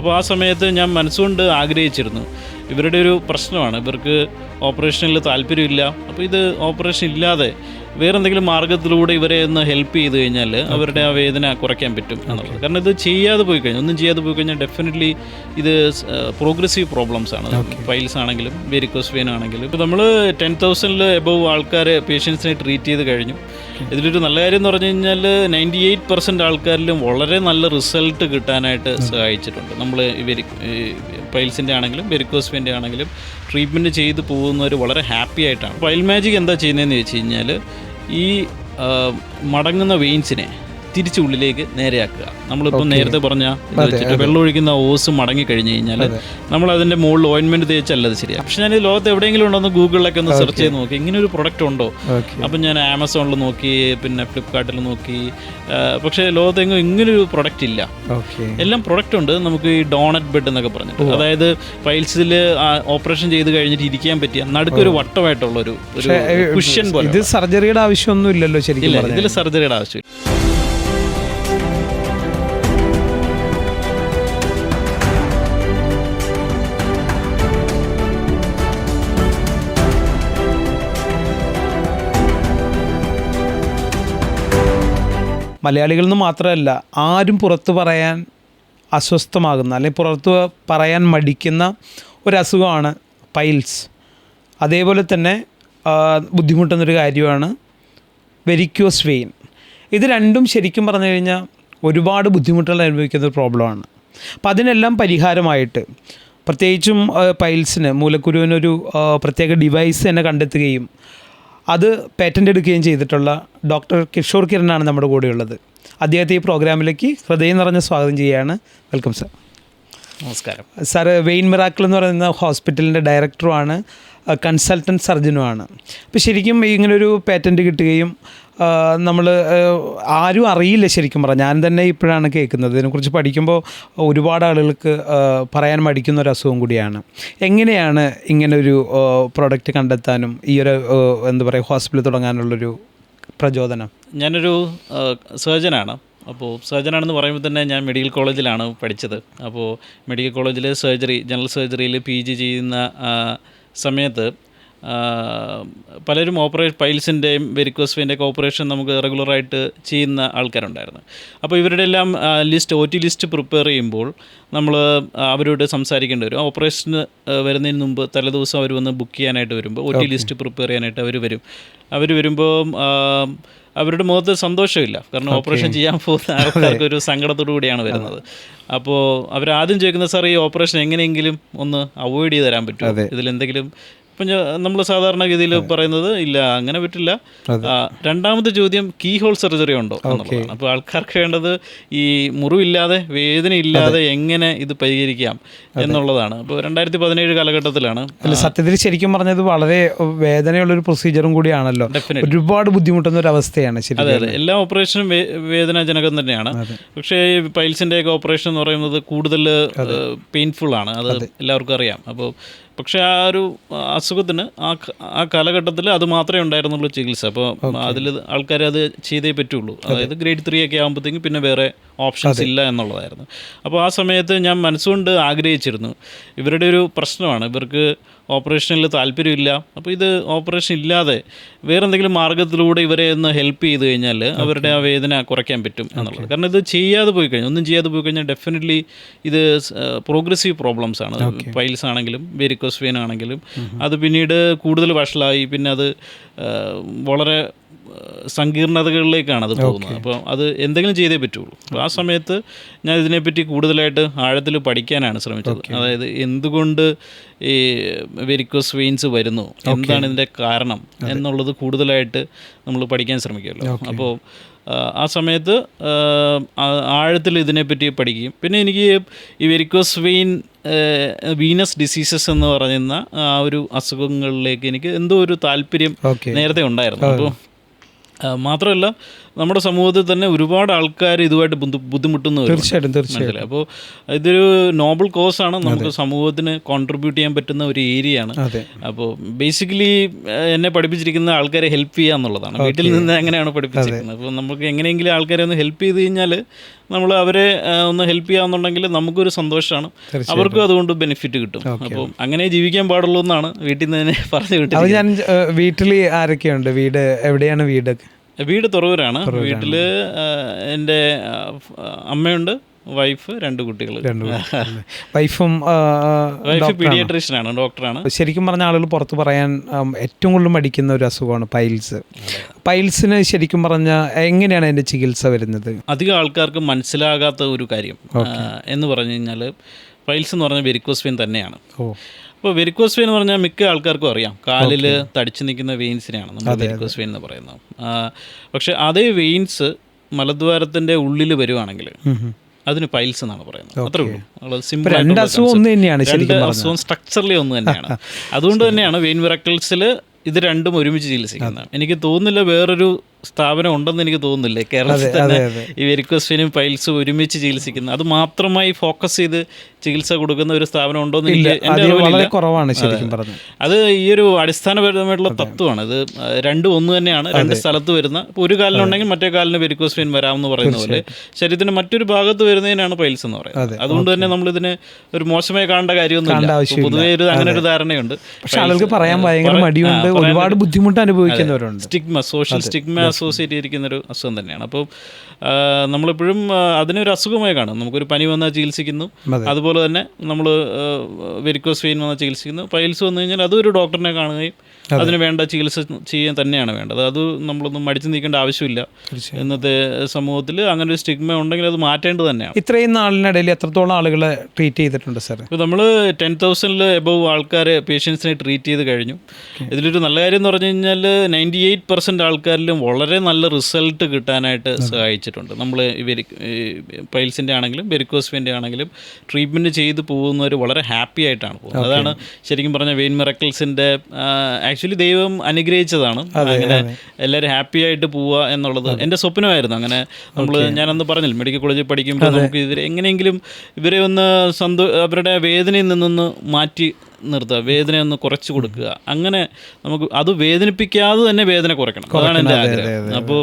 അപ്പോൾ ആ സമയത്ത് ഞാൻ മനസ്സുകൊണ്ട് ആഗ്രഹിച്ചിരുന്നു, ഇവരുടെ ഒരു പ്രശ്നമാണ്, ഇവർക്ക് ഓപ്പറേഷനിൽ താല്പര്യമില്ല. അപ്പോൾ ഇത് ഓപ്പറേഷൻ ഇല്ലാതെ വേറെ എന്തെങ്കിലും മാർഗ്ഗത്തിലൂടെ ഇവരെ ഒന്ന് ഹെൽപ്പ് ചെയ്ത് കഴിഞ്ഞാൽ അവരുടെ ആ വേദന കുറയ്ക്കാൻ പറ്റും എന്നുള്ളത്. കാരണം ഇത് ചെയ്യാതെ പോയി കഴിഞ്ഞാൽ, ഒന്നും ചെയ്യാതെ പോയി കഴിഞ്ഞാൽ ഡെഫിനറ്റ്ലി ഇത് പ്രോഗ്രസീവ് പ്രോബ്ലംസ് ആണ്. പൈൽസ് ആണെങ്കിലും വെരിക്കോസ് വെയിൻ ആണെങ്കിലും. ഇപ്പോൾ നമ്മൾ 10,000 എബവ് ആൾക്കാർ പേഷ്യൻസിനെ ട്രീറ്റ് ചെയ്ത് കഴിഞ്ഞു. ഇതിലൊരു നല്ല കാര്യം എന്ന് പറഞ്ഞു കഴിഞ്ഞാൽ 98% ആൾക്കാരിലും വളരെ നല്ല റിസൾട്ട് കിട്ടാനായിട്ട് സഹായിച്ചിട്ടുണ്ട്. നമ്മൾ പൈൽസിൻ്റെ ആണെങ്കിലും വെരിക്കോസ് വെയിൻ്റെ ആണെങ്കിലും ട്രീറ്റ്മെൻറ്റ് ചെയ്ത് പോകുന്നവർ വളരെ ഹാപ്പി ആയിട്ടാണ്. പൈൽ മാജിക് എന്താ ചെയ്യുന്നതെന്ന് വെച്ച് കഴിഞ്ഞാൽ ഈ മടങ്ങുന്ന വെയിൻസിനെ തിരിച്ച് ഉള്ളിലേക്ക് നേരെയാക്കുക. നമ്മളിപ്പോൾ നേരത്തെ പറഞ്ഞ വെള്ളം ഒഴിക്കുന്ന ഓസ് മടങ്ങി കഴിഞ്ഞ് കഴിഞ്ഞാൽ നമ്മൾ അതിൻ്റെ മുകളിൽ ഓയിൻമെൻറ്റ് തേച്ചല്ല അത് ശരിയാണ്. പക്ഷെ ഞാൻ ഈ ലോകത്ത് എവിടെയെങ്കിലും ഉണ്ടോ എന്ന് ഗൂഗിളിലൊക്കെ ഒന്ന് സെർച്ച് ചെയ്ത് നോക്കി, ഇങ്ങനെ ഒരു പ്രൊഡക്റ്റ് ഉണ്ടോ. അപ്പം ഞാൻ ആമസോണിൽ നോക്കി, പിന്നെ ഫ്ലിപ്കാർട്ടിൽ നോക്കി, പക്ഷേ ലോകത്തെങ്ങും ഇങ്ങനൊരു പ്രൊഡക്റ്റ് ഇല്ല. എല്ലാം പ്രൊഡക്റ്റ് ഉണ്ട്. നമുക്ക് ഈ ഡോണറ്റ് ബെഡ് എന്നൊക്കെ പറഞ്ഞിട്ട്, അതായത് പൈൽസിൽ ഓപ്പറേഷൻ ചെയ്ത് കഴിഞ്ഞിട്ട് ഇരിക്കാൻ പറ്റിയ നടുക്കൊരു വട്ടമായിട്ടുള്ള ഒരു കുഷ്യൻ പോലെ. ഇത് സർജറിയുടെ ആവശ്യമൊന്നും ഇല്ലല്ലോ ശരിക്കും? ഇതിൽ സർജറിയുടെ ആവശ്യമില്ല. മലയാളികളിൽ നിന്ന് മാത്രമല്ല, ആരും പുറത്ത് പറയാൻ അസ്വസ്ഥമാകുന്ന അല്ലെങ്കിൽ പുറത്ത് പറയാൻ മടിക്കുന്ന ഒരു അസുഖമാണ് പൈൽസ്. അതേപോലെ തന്നെ ബുദ്ധിമുട്ടുന്നൊരു കാര്യമാണ് വെരിക്കോസ് വെയിൻ. ഇത് രണ്ടും ശരിക്കും പറഞ്ഞു കഴിഞ്ഞാൽ ഒരുപാട് ബുദ്ധിമുട്ടുകൾ അനുഭവിക്കുന്ന ഒരു പ്രോബ്ലമാണ്. അപ്പം അതിനെല്ലാം പരിഹാരമായിട്ട്, പ്രത്യേകിച്ചും പൈൽസിന്, മൂലക്കുരുവിനൊരു പ്രത്യേക ഡിവൈസ് തന്നെ കണ്ടെത്തുകയും അത് പേറ്റൻ്റ് എടുക്കുകയും ചെയ്തിട്ടുള്ള ഡോക്ടർ കിഷോർ കിരണാണ് നമ്മുടെ കൂടെയുള്ളത്. അദ്ദേഹത്തെ ഈ പ്രോഗ്രാമിലേക്ക് ഹൃദയം നിറഞ്ഞ സ്വാഗതം ചെയ്യുകയാണ്. Welcome sir. നമസ്കാരം സാർ. വെയിൻ മിറാക്കിൾ എന്ന് പറയുന്ന ഹോസ്പിറ്റലിൻ്റെ ഡയറക്ടറുമാണ്, കൺസൾട്ടൻറ്റ് സർജനുമാണ്. അപ്പോൾ ശരിക്കും ഇങ്ങനൊരു പേറ്റൻ്റ് കിട്ടുകയും നമ്മൾ ആരും അറിയില്ല ശരിക്കും പറഞ്ഞാൽ. ഞാൻ തന്നെ ഇപ്പോഴാണ് കേൾക്കുന്നത്. ഇതിനെക്കുറിച്ച് പഠിക്കുമ്പോൾ ഒരുപാട് ആളുകൾക്ക് പറയാൻ മടിക്കുന്ന ഒരു അസുഖം കൂടിയാണ്. എങ്ങനെയാണ് ഇങ്ങനൊരു പ്രോഡക്റ്റ് കണ്ടെത്താനും ഈ ഒരു എന്താ പറയുക ഹോസ്പിറ്റൽ തുടങ്ങാനുള്ളൊരു പ്രചോദനം? ഞാനൊരു സർജനാണ്. അപ്പോൾ സർജനാണെന്ന് പറയുമ്പോൾ തന്നെ ഞാൻ മെഡിക്കൽ കോളേജിലാണ് പഠിച്ചത്. അപ്പോൾ മെഡിക്കൽ കോളേജിൽ ജനറൽ സർജറിയിൽ PG ചെയ്യുന്ന സമയത്ത് പലരും പൈൽസിൻ്റെയും വെരിക്കോസ് വെയിൻ്റെയൊക്കെ ഓപ്പറേഷൻ നമുക്ക് റെഗുലറായിട്ട് ചെയ്യുന്ന ആൾക്കാരുണ്ടായിരുന്നു. അപ്പോൾ ഇവരുടെ എല്ലാം OT ലിസ്റ്റ് പ്രിപ്പയർ ചെയ്യുമ്പോൾ നമ്മൾ അവരോട് സംസാരിക്കേണ്ടി വരും. ഓപ്പറേഷന് വരുന്നതിന് മുമ്പ് തലേദിവസം അവർ വന്ന് ബുക്ക് ചെയ്യാനായിട്ട് വരുമ്പോൾ OT ലിസ്റ്റ് പ്രിപ്പയർ ചെയ്യാനായിട്ട് അവർ വരുമ്പോൾ അവരുടെ മുഖത്ത് സന്തോഷമില്ല. കാരണം ഓപ്പറേഷൻ ചെയ്യാൻ പോകുന്ന ആൾക്കാർക്കൊരു സങ്കടത്തോടു കൂടിയാണ് വരുന്നത്. അപ്പോൾ അവരാദ്യം ചോദിക്കുന്നത്, സാർ ഈ ഓപ്പറേഷൻ എങ്ങനെയെങ്കിലും ഒന്ന് അവോയ്ഡ് ചെയ്ത് തരാൻ പറ്റുമോ? ഇതിലെന്തെങ്കിലും ഇപ്പം നമ്മൾ സാധാരണഗതിയിൽ പറയുന്നത് ഇല്ല, അങ്ങനെ പറ്റില്ല. രണ്ടാമത്തെ ചോദ്യം കീ ഹോൾ സർജറി ഉണ്ടോ എന്നുള്ളതാണ്. അപ്പോൾ ആൾക്കാർക്ക് വേണ്ടത് ഈ മുറിവില്ലാതെ വേദനയില്ലാതെ എങ്ങനെ ഇത് പരിഹരിക്കാം എന്നുള്ളതാണ്. അപ്പോൾ 2017 കാലഘട്ടത്തിലാണ്. സത്യത്തിൽ ശരിക്കും പറഞ്ഞത് വളരെ വേദനയുള്ളൊരു പ്രൊസീജിയറും കൂടിയാണല്ലോ. ഒരുപാട് ബുദ്ധിമുട്ടുന്ന ഒരു അവസ്ഥയാണ്. അതെ, എല്ലാ ഓപ്പറേഷനും വേദനാജനകം തന്നെയാണ്. പക്ഷേ പൈൽസിൻ്റെയൊക്കെ ഓപ്പറേഷൻ എന്ന് പറയുന്നത് കൂടുതൽ പെയിൻഫുൾ ആണ്, അത് എല്ലാവർക്കും അറിയാം. പക്ഷേ ആ ഒരു അസുഖത്തിന് ആ കാലഘട്ടത്തിൽ അത് മാത്രമേ ഉണ്ടായിരുന്നുള്ളൂ ചികിത്സ. അപ്പോൾ അതിൽ ആൾക്കാർ അത് ചെയ്തേ പറ്റുള്ളൂ. അതായത് ഗ്രേഡ് 3 ഒക്കെ ആകുമ്പോഴത്തേക്കും പിന്നെ വേറെ ഓപ്ഷൻസ് ഇല്ല എന്നുള്ളതായിരുന്നു. അപ്പോൾ ആ സമയത്ത് ഞാൻ മനസ്സുകൊണ്ട് ആഗ്രഹിച്ചിരുന്നു, ഇവരുടെ ഒരു പ്രശ്നമാണ്, ഇവർക്ക് ഓപ്പറേഷനിൽ താല്പര്യമില്ല. അപ്പോൾ ഇത് ഓപ്പറേഷൻ ഇല്ലാതെ വേറെ എന്തെങ്കിലും മാർഗ്ഗത്തിലൂടെ ഇവരെ ഒന്ന് ഹെൽപ്പ് ചെയ്ത് കഴിഞ്ഞാൽ അവരുടെ ആ വേദന കുറയ്ക്കാൻ പറ്റും എന്നുള്ളത്. കാരണം ഇത് ചെയ്യാതെ പോയി കഴിഞ്ഞാൽ, ഒന്നും ചെയ്യാതെ പോയി കഴിഞ്ഞാൽ ഡെഫിനറ്റ്ലി ഇത് പ്രോഗ്രസീവ് പ്രോബ്ലംസ് ആണ്. പൈൽസ് ആണെങ്കിലും വെരിക്കോസ് വെയിൻ ആണെങ്കിലും അത് പിന്നീട് കൂടുതൽ വഷളായി പിന്നെ അത് വളരെ സങ്കീർണതകളിലേക്കാണ് അത് പോകുന്നത്. അപ്പോൾ അത് എന്തെങ്കിലും ചെയ്തേ പറ്റുള്ളൂ. അപ്പോൾ ആ സമയത്ത് ഞാൻ ഇതിനെപ്പറ്റി കൂടുതലായിട്ട് ആഴത്തിൽ പഠിക്കാനാണ് ശ്രമിച്ചത്. അതായത് എന്തുകൊണ്ട് ഈ വെരിക്കോസ് വെയിൻസ് വരുന്നു, എന്താണ് ഇതിൻ്റെ കാരണം എന്നുള്ളത് കൂടുതലായിട്ട് നമ്മൾ പഠിക്കാൻ ശ്രമിക്കുമല്ലോ. അപ്പോൾ ആ സമയത്ത് ആഴത്തിൽ ഇതിനെപ്പറ്റി പഠിക്കുകയും പിന്നെ എനിക്ക് ഈ വെരിക്കോസ് വെയിൻ വീനസ് ഡിസീസസ് എന്ന് പറയുന്ന ആ ഒരു അസുഖങ്ങളിലേക്ക് എനിക്ക് എന്തോ ഒരു താല്പര്യം നേരത്തെ ഉണ്ടായിരുന്നു. അപ്പോൾ മാത്രമല്ല നമ്മുടെ സമൂഹത്തിൽ തന്നെ ഒരുപാട് ആൾക്കാർ ഇതുമായിട്ട് ബുദ്ധിമുട്ടുന്നവരുണ്ട്. തീർച്ചയായിട്ടും മനസ്സിലായി. അപ്പോൾ ഇതൊരു നോബൽ കോസാണ്, നമുക്ക് സമൂഹത്തിന് കോൺട്രിബ്യൂട്ട് ചെയ്യാൻ പറ്റുന്ന ഒരു ഏരിയയാണ്. അപ്പോൾ ബേസിക്കലി എന്നെ പഠിപ്പിച്ചിരിക്കുന്ന ആൾക്കാരെ ഹെൽപ്പ് ചെയ്യുക എന്നുള്ളതാണ്. വീട്ടിൽ നിന്ന് അങ്ങനെയാണ് പഠിപ്പിച്ചിരിക്കുന്നത്. അപ്പോൾ നമുക്ക് എങ്ങനെയെങ്കിലും ആൾക്കാരെ ഒന്ന് ഹെൽപ്പ് ചെയ്ത് കഴിഞ്ഞാൽ നമ്മൾ അവരെ ഒന്ന് ഹെൽപ്പ് ചെയ്യാന്നുണ്ടെങ്കിൽ നമുക്കൊരു സന്തോഷമാണ്, അവർക്കും അതുകൊണ്ട് ബെനിഫിറ്റ് കിട്ടും. അപ്പോൾ അങ്ങനെ ജീവിക്കാൻ പാടുള്ളൂ എന്നാണ് വീട്ടിൽ നിന്ന് തന്നെ പറഞ്ഞു വിട്ടത്. ഞാൻ വീട്ടിൽ ആരൊക്കെയുണ്ട്? വീട് എവിടെയാണ്? വീട് തുറവൂരാണ്. വീട്ടിൽ എൻ്റെ അമ്മയുണ്ട്, വൈഫ്, 2 കുട്ടികൾ. വൈഫ് പീഡിയാട്രീഷ്യനാണ്, ഡോക്ടറാണ്. ശരിക്കും പറഞ്ഞ ആളുകൾ പുറത്ത് പറയാൻ ഏറ്റവും കൂടുതൽ മടിക്കുന്ന ഒരു അസുഖമാണ് പൈൽസ്. പൈൽസിന് ശരിക്കും പറഞ്ഞാൽ എങ്ങനെയാണ് അതിൻ്റെ ചികിത്സ വരുന്നത്? അധികം ആൾക്കാർക്ക് മനസ്സിലാകാത്ത ഒരു കാര്യം എന്ന് പറഞ്ഞു കഴിഞ്ഞാൽ പൈൽസ് എന്ന് പറഞ്ഞാൽ വെരിക്കോസ് വെയിൻ തന്നെയാണ്. അപ്പോൾ വെരിക്കോസ് വെയിൻ എന്ന് പറഞ്ഞാൽ മിക്ക ആൾക്കാർക്കും അറിയാം, കാലിൽ തടിച്ചു നിൽക്കുന്ന വെയിൻസിനെയാണ് നമ്മൾ വെരിക്കോസ് വെയിൻ എന്ന് പറയുന്നത്. പക്ഷേ അതേ വെയിൻസ് മലദ്വാരത്തിൻ്റെ ഉള്ളിൽ വരുവാണെങ്കിൽ അതിന് പൈൽസ് എന്നാണ് പറയുന്നത്. അത്രേ ഉള്ളൂ. സിമ്പിൾ. രണ്ട് അസുഖം സ്ട്രക്ചറലി ഒന്ന് തന്നെയാണ്. അതുകൊണ്ട് തന്നെയാണ് വെയിൻ മിറക്കിൾസിൽ ഇത് രണ്ടും ഒരുമിച്ച് ചികിത്സിക്കുന്നത്. എനിക്ക് തോന്നുന്നില്ല വേറൊരു സ്ഥാപനം ഉണ്ടെന്ന് എനിക്ക് തോന്നുന്നില്ല കേരളത്തിൽ തന്നെ ഈ വെരിക്കോസ് വെയിനും പൈൽസും ഒരുമിച്ച് ചികിത്സിക്കുന്നത്. അത് മാത്രമായി ഫോക്കസ് ചെയ്ത് ചികിത്സ കൊടുക്കുന്ന ഒരു സ്ഥാപനം ഉണ്ടോന്ന് വളരെ കുറവാണ് ശരിക്കും പറഞ്ഞത്. അത് ഈ ഒരു അടിസ്ഥാനപരമായിട്ടുള്ള തത്വമാണ്. ഇത് രണ്ടും ഒന്ന് തന്നെയാണ്, 2 സ്ഥലത്ത് വരുന്ന. ഇപ്പോൾ ഒരു കാലിനുണ്ടെങ്കിൽ മറ്റേ കാലിന് വെരിക്കോസ് വെയിൻ വരാമെന്ന് പറയുന്ന പോലെ ശരീരത്തിന്റെ മറ്റൊരു ഭാഗത്ത് വരുന്നതിനാണ് പൈൽസ് എന്ന് പറയുന്നത്. അതുകൊണ്ട് തന്നെ നമ്മളിതിന് ഒരു മോശമായി കാണേണ്ട കാര്യമൊന്നുമില്ല. പൊതുവേ ഒരു അങ്ങനെ ഒരു ധാരണയുണ്ട്. പക്ഷേ ആളുകൾക്ക് പറയാൻ ഭയങ്കര മടിയുണ്ട്, ഒരുപാട് ബുദ്ധിമുട്ട് അനുഭവിക്കുന്നവരുണ്ട്. സ്റ്റിഗ്മ, സോഷ്യൽ സ്റ്റിഗ്മ അസോസിയേറ്റ് ചെയ്തിരിക്കുന്നൊരു അസുഖം തന്നെയാണ്. അപ്പോൾ നമ്മളെപ്പോഴും അതിനൊരു അസുഖമായി കാണും. നമുക്കൊരു പനി വന്നാൽ ചികിത്സിക്കുന്നു, അതുപോലെ തന്നെ നമ്മൾ വെരിക്കോസ് വെയിൻ വന്നാൽ ചികിത്സിക്കുന്നു. പൈൽസ് വന്നു കഴിഞ്ഞാൽ അതൊരു ഡോക്ടറിനെ കാണുകയും അതിന് വേണ്ട ചികിത്സ ചെയ്യാൻ തന്നെയാണ് വേണ്ടത്. അത് നമ്മളൊന്നും മടിച്ചു നീക്കേണ്ട ആവശ്യമില്ല. ഇന്നത്തെ സമൂഹത്തിൽ അങ്ങനെ ഒരു സ്റ്റിഗ്മ ഉണ്ടെങ്കിൽ അത് മാറ്റേണ്ടത് തന്നെയാണ്. ഇത്രയും നാളിനിടയിൽ എത്രത്തോളം ആളുകളെ ട്രീറ്റ് ചെയ്തിട്ടുണ്ട് സാർ? ഇപ്പോൾ നമ്മൾ 10,000 എബവ് ആൾക്കാരെ പേഷ്യൻസിനെ ട്രീറ്റ് ചെയ്ത് കഴിഞ്ഞു. ഇതിലൊരു നല്ല കാര്യം എന്ന് പറഞ്ഞു കഴിഞ്ഞാൽ 98% ആൾക്കാരിലും വളരെ നല്ല റിസൾട്ട് കിട്ടാനായിട്ട് സഹായിച്ചിട്ടുണ്ട്. നമ്മൾ പൈൽസിൻ്റെ ആണെങ്കിലും വെരിക്കോസ് വെയിൻ്റെ ആണെങ്കിലും ട്രീറ്റ്മെൻറ്റ് ചെയ്ത് പോകുന്നവർ വളരെ ഹാപ്പി ആയിട്ടാണ് പോകുന്നത്. അതാണ് ശരിക്കും പറഞ്ഞാൽ വെയിൻ മിറക്കിൾസിൻ്റെ ആക്ച്വലി ദൈവം അനുഗ്രഹിച്ചതാണ്. അങ്ങനെ എല്ലാവരും ഹാപ്പി ആയിട്ട് പോവുക എന്നുള്ളത് എൻ്റെ സ്വപ്നമായിരുന്നു. അങ്ങനെ ഞാനന്ന് പറഞ്ഞില്ല, മെഡിക്കൽ കോളേജിൽ പഠിക്കുമ്പോൾ നമുക്ക് എങ്ങനെയെങ്കിലും ഇവരെ ഒന്ന് അവരുടെ വേദനയിൽ നിന്നൊന്ന് മാറ്റി നിർത്തുക, വേദനയൊന്ന് കുറച്ച് കൊടുക്കുക. അങ്ങനെ നമുക്ക് അത് വേദനിപ്പിക്കാതെ തന്നെ വേദന കുറയ്ക്കണം. അതാണ് എൻ്റെ ആഗ്രഹം. അപ്പോൾ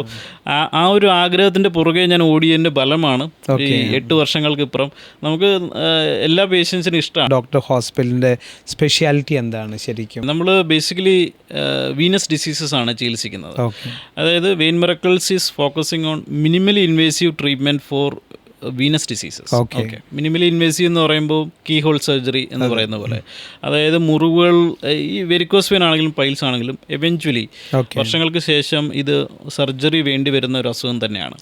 ആ ഒരു ആഗ്രഹത്തിൻ്റെ പുറകെ ഞാൻ ഓടിയതിൻ്റെ ഫലമാണ് ഈ 8 വർഷങ്ങൾക്കിപ്പുറം നമുക്ക് എല്ലാ പേഷ്യൻസിനും ഇഷ്ടമാണ്. ഡോക്ടർ ഹോസ്പിറ്റലിൻ്റെ സ്പെഷ്യാലിറ്റി എന്താണ് ശരിക്കും? നമ്മൾ ബേസിക്കലി വീനസ് ഡിസീസസ് ആണ് ചികിത്സിക്കുന്നത്. അതായത് Vein Miracles is focusing on minimally invasive treatment for venous diseases. Okay, minimally invasive എന്ന് പറയുമ്പോൾ കീ ഹോൾ സർജറി എന്ന് പറയുന്ന പോലെ, അതായത് മുറിവുകൾ, ഈ വെരിക്കോസ് വെയിൻ ആണെങ്കിലും പൈൽസ് ആണെങ്കിലും എവെഞ്ച്വലി വർഷങ്ങൾക്ക് ശേഷം ഇത് സർജറി വേണ്ടി വരുന്ന ഒരു അസുഖം തന്നെയാണ്.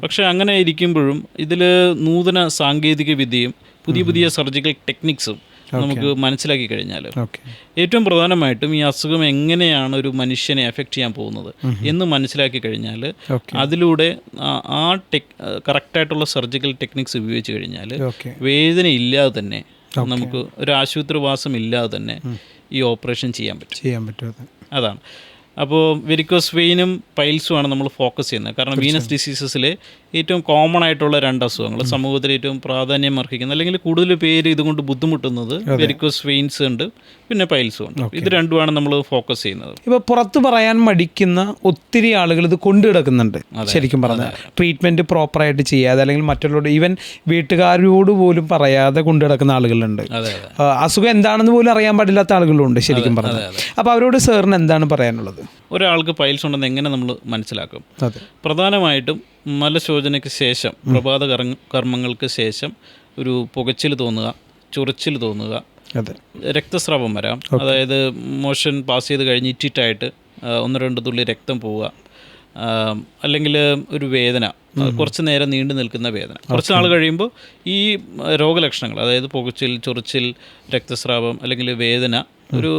പക്ഷെ അങ്ങനെ ഇരിക്കുമ്പോഴും ഇതിൽ നൂതന സാങ്കേതിക വിദ്യയും പുതിയ സർജിക്കൽ ടെക്നിക്സും നമുക്ക് മനസ്സിലാക്കി കഴിഞ്ഞാൽ ഏറ്റവും പ്രധാനമായിട്ടും ഈ അസുഖം എങ്ങനെയാണ് ഒരു മനുഷ്യനെ എഫക്റ്റ് ചെയ്യാൻ പോകുന്നത് എന്ന് മനസ്സിലാക്കി കഴിഞ്ഞാൽ അതിലൂടെ ആ കറക്റ്റായിട്ടുള്ള സർജിക്കൽ ടെക്നിക്സ് ഉപയോഗിച്ച് കഴിഞ്ഞാൽ വേദന ഇല്ലാതെ തന്നെ നമുക്ക് ഒരു ആശുപത്രിവാസം ഇല്ലാതെ തന്നെ ഈ ഓപ്പറേഷൻ ചെയ്യാൻ പറ്റും. അതാണ്. അപ്പോൾ വെരിക്കോസ് വെയിനും പൈൽസുമാണ് നമ്മൾ ഫോക്കസ് ചെയ്യുന്നത്. കാരണം വീനസ് ഡിസീസസിലെ ഏറ്റവും കോമൺ ആയിട്ടുള്ള 2 അസുഖങ്ങൾ, സമൂഹത്തിൽ ഏറ്റവും പ്രാധാന്യം അർഹിക്കുന്നത് അല്ലെങ്കിൽ കൂടുതൽ പേര് ഇതുകൊണ്ട് ബുദ്ധിമുട്ടുന്നത് വെരിക്കോസ് വെയിൻസ് ഉണ്ട്, പിന്നെ പൈൽസും ഉണ്ട്. ഇത് രണ്ടുമാണ് നമ്മൾ ഫോക്കസ് ചെയ്യുന്നത്. ഇപ്പോൾ പുറത്ത് പറയാൻ മടിക്കുന്ന ഒത്തിരി ആളുകൾ ഇത് കൊണ്ടു കിടക്കുന്നുണ്ട്. ശരിക്കും പറഞ്ഞാൽ ട്രീറ്റ്മെൻറ്റ് പ്രോപ്പറായിട്ട് ചെയ്യാതെ അല്ലെങ്കിൽ മറ്റുള്ളവരോട് ഈവൻ വീട്ടുകാരോട് പോലും പറയാതെ കൊണ്ടു കിടക്കുന്ന ആളുകളുണ്ട്. അസുഖം എന്താണെന്ന് പോലും അറിയാൻ പാടില്ലാത്ത ആളുകളുണ്ട് ശരിക്കും പറഞ്ഞാൽ. അപ്പോൾ അവരോട് സാറിന് എന്താണ് പറയാനുള്ളത്? ഒരാൾക്ക് പൈൽസ് ഉണ്ടെന്ന് എങ്ങനെ നമ്മൾ മനസ്സിലാക്കും? പ്രധാനമായിട്ടും മലശോചനയ്ക്ക് ശേഷം, പ്രഭാത കർമ്മങ്ങൾക്ക് ശേഷം ഒരു പുകച്ചിൽ തോന്നുക, ചൊറിച്ചിൽ തോന്നുക, രക്തസ്രാവം വരാം. അതായത് മോഷൻ പാസ് ചെയ്ത് കഴിഞ്ഞ് ഇറ്റിറ്റായിട്ട് 1-2 തുള്ളി രക്തം പോവുക, അല്ലെങ്കിൽ ഒരു വേദന, കുറച്ച് നേരം നീണ്ടു നിൽക്കുന്ന വേദന. കുറച്ച് നാൾ കഴിയുമ്പോൾ ഈ രോഗലക്ഷണങ്ങൾ, അതായത് പുകച്ചിൽ, ചൊറിച്ചിൽ, രക്തസ്രാവം അല്ലെങ്കിൽ വേദന ഒരു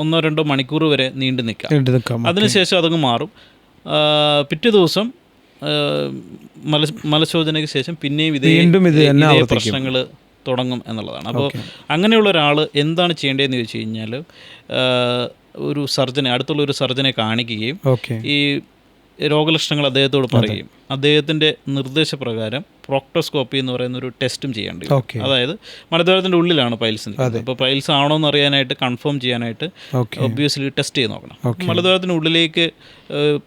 1-2 മണിക്കൂർ വരെ നീണ്ടു നിൽക്കാം. അതിനുശേഷം അതങ്ങ് മാറും. പിറ്റേ ദിവസം മലശോചനയ്ക്ക് ശേഷം പിന്നെയും ഇതേ പ്രശ്നങ്ങൾ തുടങ്ങും എന്നുള്ളതാണ്. അപ്പോൾ അങ്ങനെയുള്ള ഒരാൾ എന്താണ് ചെയ്യേണ്ടതെന്ന് ചോദിച്ചു കഴിഞ്ഞാൽ ഒരു സർജനെ, അടുത്തുള്ള ഒരു സർജനെ കാണിക്കുകയും ഈ രോഗലക്ഷണങ്ങൾ അദ്ദേഹത്തോട് പറയുകയും അദ്ദേഹത്തിൻ്റെ നിർദ്ദേശപ്രകാരം പ്രോക്ടോസ്കോപ്പി എന്ന് പറയുന്ന ഒരു ടെസ്റ്റും ചെയ്യേണ്ടി വരും. അതായത് മലദ്വാരത്തിൻ്റെ ഉള്ളിലാണ് പൈൽസ് നിൽക്കുന്നത്. അപ്പോൾ പൈൽസ് ആണോ എന്ന് അറിയാനായിട്ട് കൺഫേം ചെയ്യാനായിട്ട് ഒബ്വിയസ്ലി ടെസ്റ്റ് ചെയ്ത് നോക്കണം. മലദ്വാരത്തിൻ്റെ ഉള്ളിലേക്ക്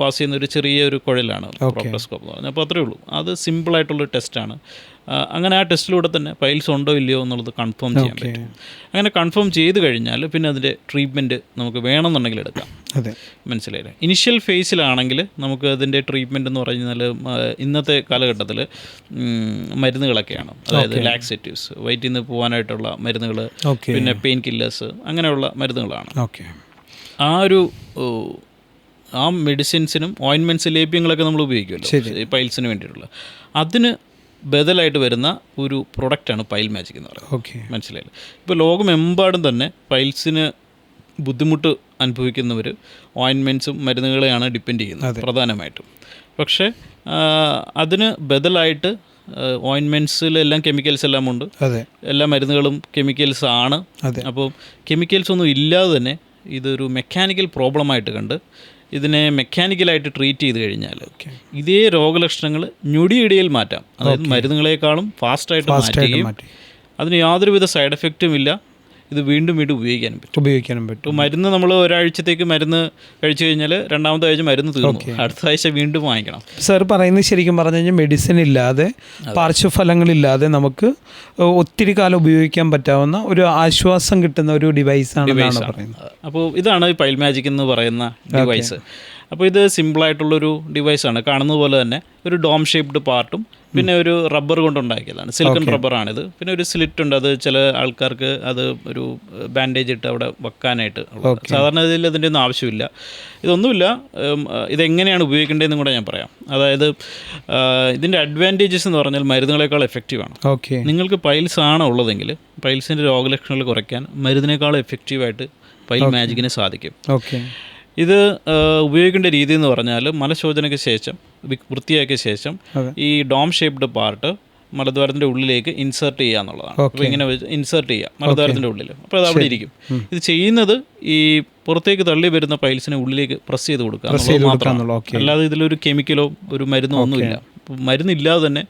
പാസ് ചെയ്യുന്ന ഒരു ചെറിയൊരു കുഴലാണ് പ്രോക്ടോസ്കോപ്പ് എന്ന് പറഞ്ഞാൽ. അപ്പോൾ അത്രയേ ഉള്ളൂ. അത് സിമ്പിളായിട്ടുള്ളൊരു ടെസ്റ്റാണ്. അങ്ങനെ ആ ടെസ്റ്റിലൂടെ തന്നെ പൈൽസ് ഉണ്ടോ ഇല്ലയോ എന്നുള്ളത് കൺഫേം ചെയ്യാൻ പറ്റും. അങ്ങനെ കൺഫേം ചെയ്ത് കഴിഞ്ഞാൽ പിന്നെ അതിൻ്റെ ട്രീറ്റ്മെൻറ്റ് നമുക്ക് വേണമെന്നുണ്ടെങ്കിൽ എടുക്കാം. മനസ്സിലായില്ലേ? ഇനിഷ്യൽ ഫേസിലാണെങ്കിൽ നമുക്ക് അതിൻ്റെ ട്രീറ്റ്മെൻറ്റ് എന്ന് പറഞ്ഞാൽ ഇന്നത്തെ കാലഘട്ടത്തിൽ മരുന്നുകളൊക്കെയാണ്. അതായത് ലാക്സേറ്റീവ്സ്, വയറ്റിൽ നിന്ന് പോകാനായിട്ടുള്ള മരുന്നുകൾ, പിന്നെ പെയിൻ കില്ലേഴ്സ്, അങ്ങനെയുള്ള മരുന്നുകളാണ്. ആ മെഡിസിൻസിനും ഓയിൻമെൻറ്റ്സ്, ലേപ്യങ്ങളൊക്കെ നമ്മൾ ഉപയോഗിക്കുമല്ലോ പൈൽസിന് വേണ്ടിയിട്ടുള്ള. അതിന് ബദലായിട്ട് വരുന്ന ഒരു പ്രൊഡക്റ്റാണ് പൈൽ മാജിക് എന്ന് പറയുന്നത്. മനസ്സിലായില്ലേ? ഇപ്പോൾ ലോകമെമ്പാടും തന്നെ പൈൽസിന് ബുദ്ധിമുട്ട് അനുഭവിക്കുന്നവർ ഓയിൻമെൻറ്റ്സും മരുന്നുകളെയാണ് ഡിപ്പെൻഡ് ചെയ്യുന്നത് പ്രധാനമായിട്ടും. പക്ഷേ അതിന് ബദലായിട്ട് ഓയിൻമെൻറ്റ്സിലെല്ലാം കെമിക്കൽസ് എല്ലാം ഉണ്ട്. എല്ലാ മരുന്നുകളും കെമിക്കൽസ് ആണ്. അപ്പോൾ കെമിക്കൽസ് ഒന്നും ഇല്ലാതെ തന്നെ ഇതൊരു മെക്കാനിക്കൽ പ്രോബ്ലമായിട്ട് കണ്ട് ഇതിനെ മെക്കാനിക്കലായിട്ട് ട്രീറ്റ് ചെയ്ത് കഴിഞ്ഞാൽ ഇതേ രോഗലക്ഷണങ്ങൾ ഞൊടിയിടയിൽ മാറ്റാം. അതായത് മരുന്നുകളെക്കാളും ഫാസ്റ്റായിട്ട് മാറ്റുകയും അതിന് യാതൊരുവിധ സൈഡ് എഫക്റ്റും ഇല്ല. ഇത് വീണ്ടും ഉപയോഗിക്കാനും പറ്റും. മരുന്ന് നമ്മൾ ഒരാഴ്ചത്തേക്ക് മരുന്ന് കഴിച്ചു കഴിഞ്ഞാൽ രണ്ടാമത്തെ ആഴ്ച മരുന്ന് തീർന്നു, അടുത്ത ആഴ്ച വീണ്ടും വാങ്ങിക്കണം. സാർ പറയുന്നത് ശരിക്കും പറഞ്ഞു കഴിഞ്ഞാൽ മെഡിസിൻ ഇല്ലാതെ, പാർശ്വഫലങ്ങളില്ലാതെ നമുക്ക് ഒത്തിരി കാലം ഉപയോഗിക്കാൻ പറ്റാവുന്ന ഒരു ആശ്വാസം കിട്ടുന്ന ഒരു ഡിവൈസാണെന്നാണ് പറയുന്നത്. അപ്പോൾ ഇതാണ് ഈ പൈൽ മാജിക് എന്ന് പറയുന്ന ഡിവൈസ്. അപ്പോൾ ഇത് സിമ്പിളായിട്ടുള്ളൊരു ഡിവൈസാണ്. കാണുന്നത് പോലെ തന്നെ ഒരു ഡോം ഷേപ്ഡ് പാർട്ടും പിന്നെ ഒരു റബ്ബർ കൊണ്ടുണ്ടാക്കിയതാണ്, സിലിക്കൺ റബ്ബറാണിത്. പിന്നെ ഒരു സ്ലിറ്റ് ഉണ്ട്, അത് ചില ആൾക്കാർക്ക് അത് ഒരു ബാൻഡേജ് ഇട്ട് അവിടെ വെക്കാനായിട്ട്. സാധാരണ ഇതിൽ അതിൻ്റെ ഒന്നും ആവശ്യമില്ല. ഇതൊന്നുമില്ല. ഇതെങ്ങനെയാണ് ഉപയോഗിക്കേണ്ടതെന്നും കൂടെ ഞാൻ പറയാം. അതായത് ഇതിൻ്റെ അഡ്വാൻറ്റേജസ് എന്ന് പറഞ്ഞാൽ മരുന്നുകളെക്കാൾ എഫക്റ്റീവാണ്. നിങ്ങൾക്ക് പൈൽസ് ആണ് ഉള്ളതെങ്കിൽ പൈൽസിൻ്റെ രോഗലക്ഷണങ്ങൾ കുറയ്ക്കാൻ മരുന്നിനേക്കാൾ എഫക്റ്റീവായിട്ട് പൈൽ മാജിക്കിന് സാധിക്കും. ഇത് ഉപയോഗിക്കേണ്ട രീതി എന്ന് പറഞ്ഞാൽ മലശോചനയ്ക്ക് ശേഷം, വൃത്തിയാക്കിയ ശേഷം ഈ ഡോം ഷേപ്ഡ് പാർട്ട് മലദ്വാരത്തിൻ്റെ ഉള്ളിലേക്ക് ഇൻസേർട്ട് ചെയ്യുക എന്നുള്ളതാണ്. അപ്പോൾ ഇങ്ങനെ ഇൻസേർട്ട് ചെയ്യുക മലദ്വാരത്തിൻ്റെ ഉള്ളിൽ. അപ്പോൾ അത് അവിടെ ഇരിക്കും. ഇത് ചെയ്യുന്നത് ഈ പുറത്തേക്ക് തള്ളി വരുന്ന പൈൽസിനെ ഉള്ളിലേക്ക് പ്രസ് ചെയ്ത് കൊടുക്കുക എന്നുള്ളത് മാത്രമാണ്. അല്ലാതെ ഇതിലൊരു കെമിക്കലോ ഒരു മരുന്നോ ഒന്നുമില്ല. മരുന്നില്ലാതെ തന്നെ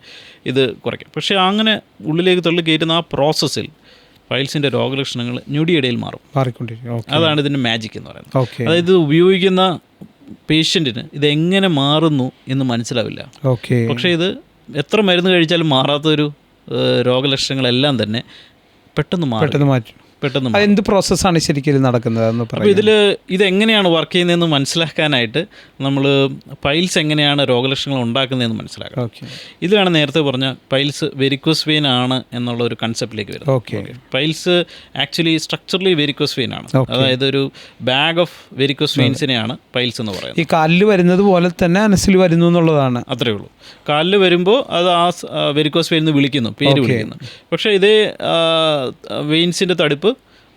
ഇത് കുറയ്ക്കും. പക്ഷേ അങ്ങനെ ഉള്ളിലേക്ക് തള്ളി കയറ്റുന്ന ആ പ്രോസസ്സിൽ പൈൽസിൻ്റെ രോഗലക്ഷണങ്ങൾ ഞൊടിയിടയിൽ മാറിക്കൊണ്ടിരിക്കും. അതാണ് ഇതിൻ്റെ മാജിക് എന്ന് പറയുന്നത്. അതായത് ഇത് ഉപയോഗിക്കുന്ന പേഷ്യൻറ്റിന് ഇതെങ്ങനെ മാറുന്നു എന്ന് മനസ്സിലാവില്ല. പക്ഷേ ഇത് എത്ര മരുന്ന് കഴിച്ചാലും മാറാത്തൊരു രോഗലക്ഷണങ്ങളെല്ലാം തന്നെ പെട്ടെന്ന് മാറ്റും. എന്ത് പ്രോസസ്സാണ് ശരിക്കും നടക്കുന്നത്? അപ്പോൾ ഇതെങ്ങനെയാണ് വർക്ക് ചെയ്യുന്നതെന്ന് മനസ്സിലാക്കാനായിട്ട് നമ്മൾ പൈൽസ് എങ്ങനെയാണ് രോഗലക്ഷണങ്ങൾ ഉണ്ടാക്കുന്നതെന്ന് മനസ്സിലാക്കണം. ഇതിലാണ് നേരത്തെ പറഞ്ഞ പൈൽസ് വെരിക്കോസ് വെയിൻ ആണ് എന്നുള്ള ഒരു കൺസെപ്റ്റിലേക്ക് വരുന്നത്. Piles actually structurally varicose vein ആണ്. അതായത് ഒരു ബാഗ് ഓഫ് വെരിക്കോസ് വെയിൻസിനെയാണ് പൈൽസ് എന്ന് പറയുന്നത്. ഈ കാലിൽ വരുന്നത് പോലെ തന്നെ മനസ്സിൽ വരുന്നു എന്നുള്ളതാണ്. അത്രയേ ഉള്ളൂ. കാലിൽ വരുമ്പോൾ അത് ആ വെരിക്കോസ് വെയിൻ എന്ന് വിളിക്കുന്നു, പേര് വിളിക്കുന്നു. പക്ഷേ ഇതേ വെയിൻസിൻ്റെ തടിപ്പ്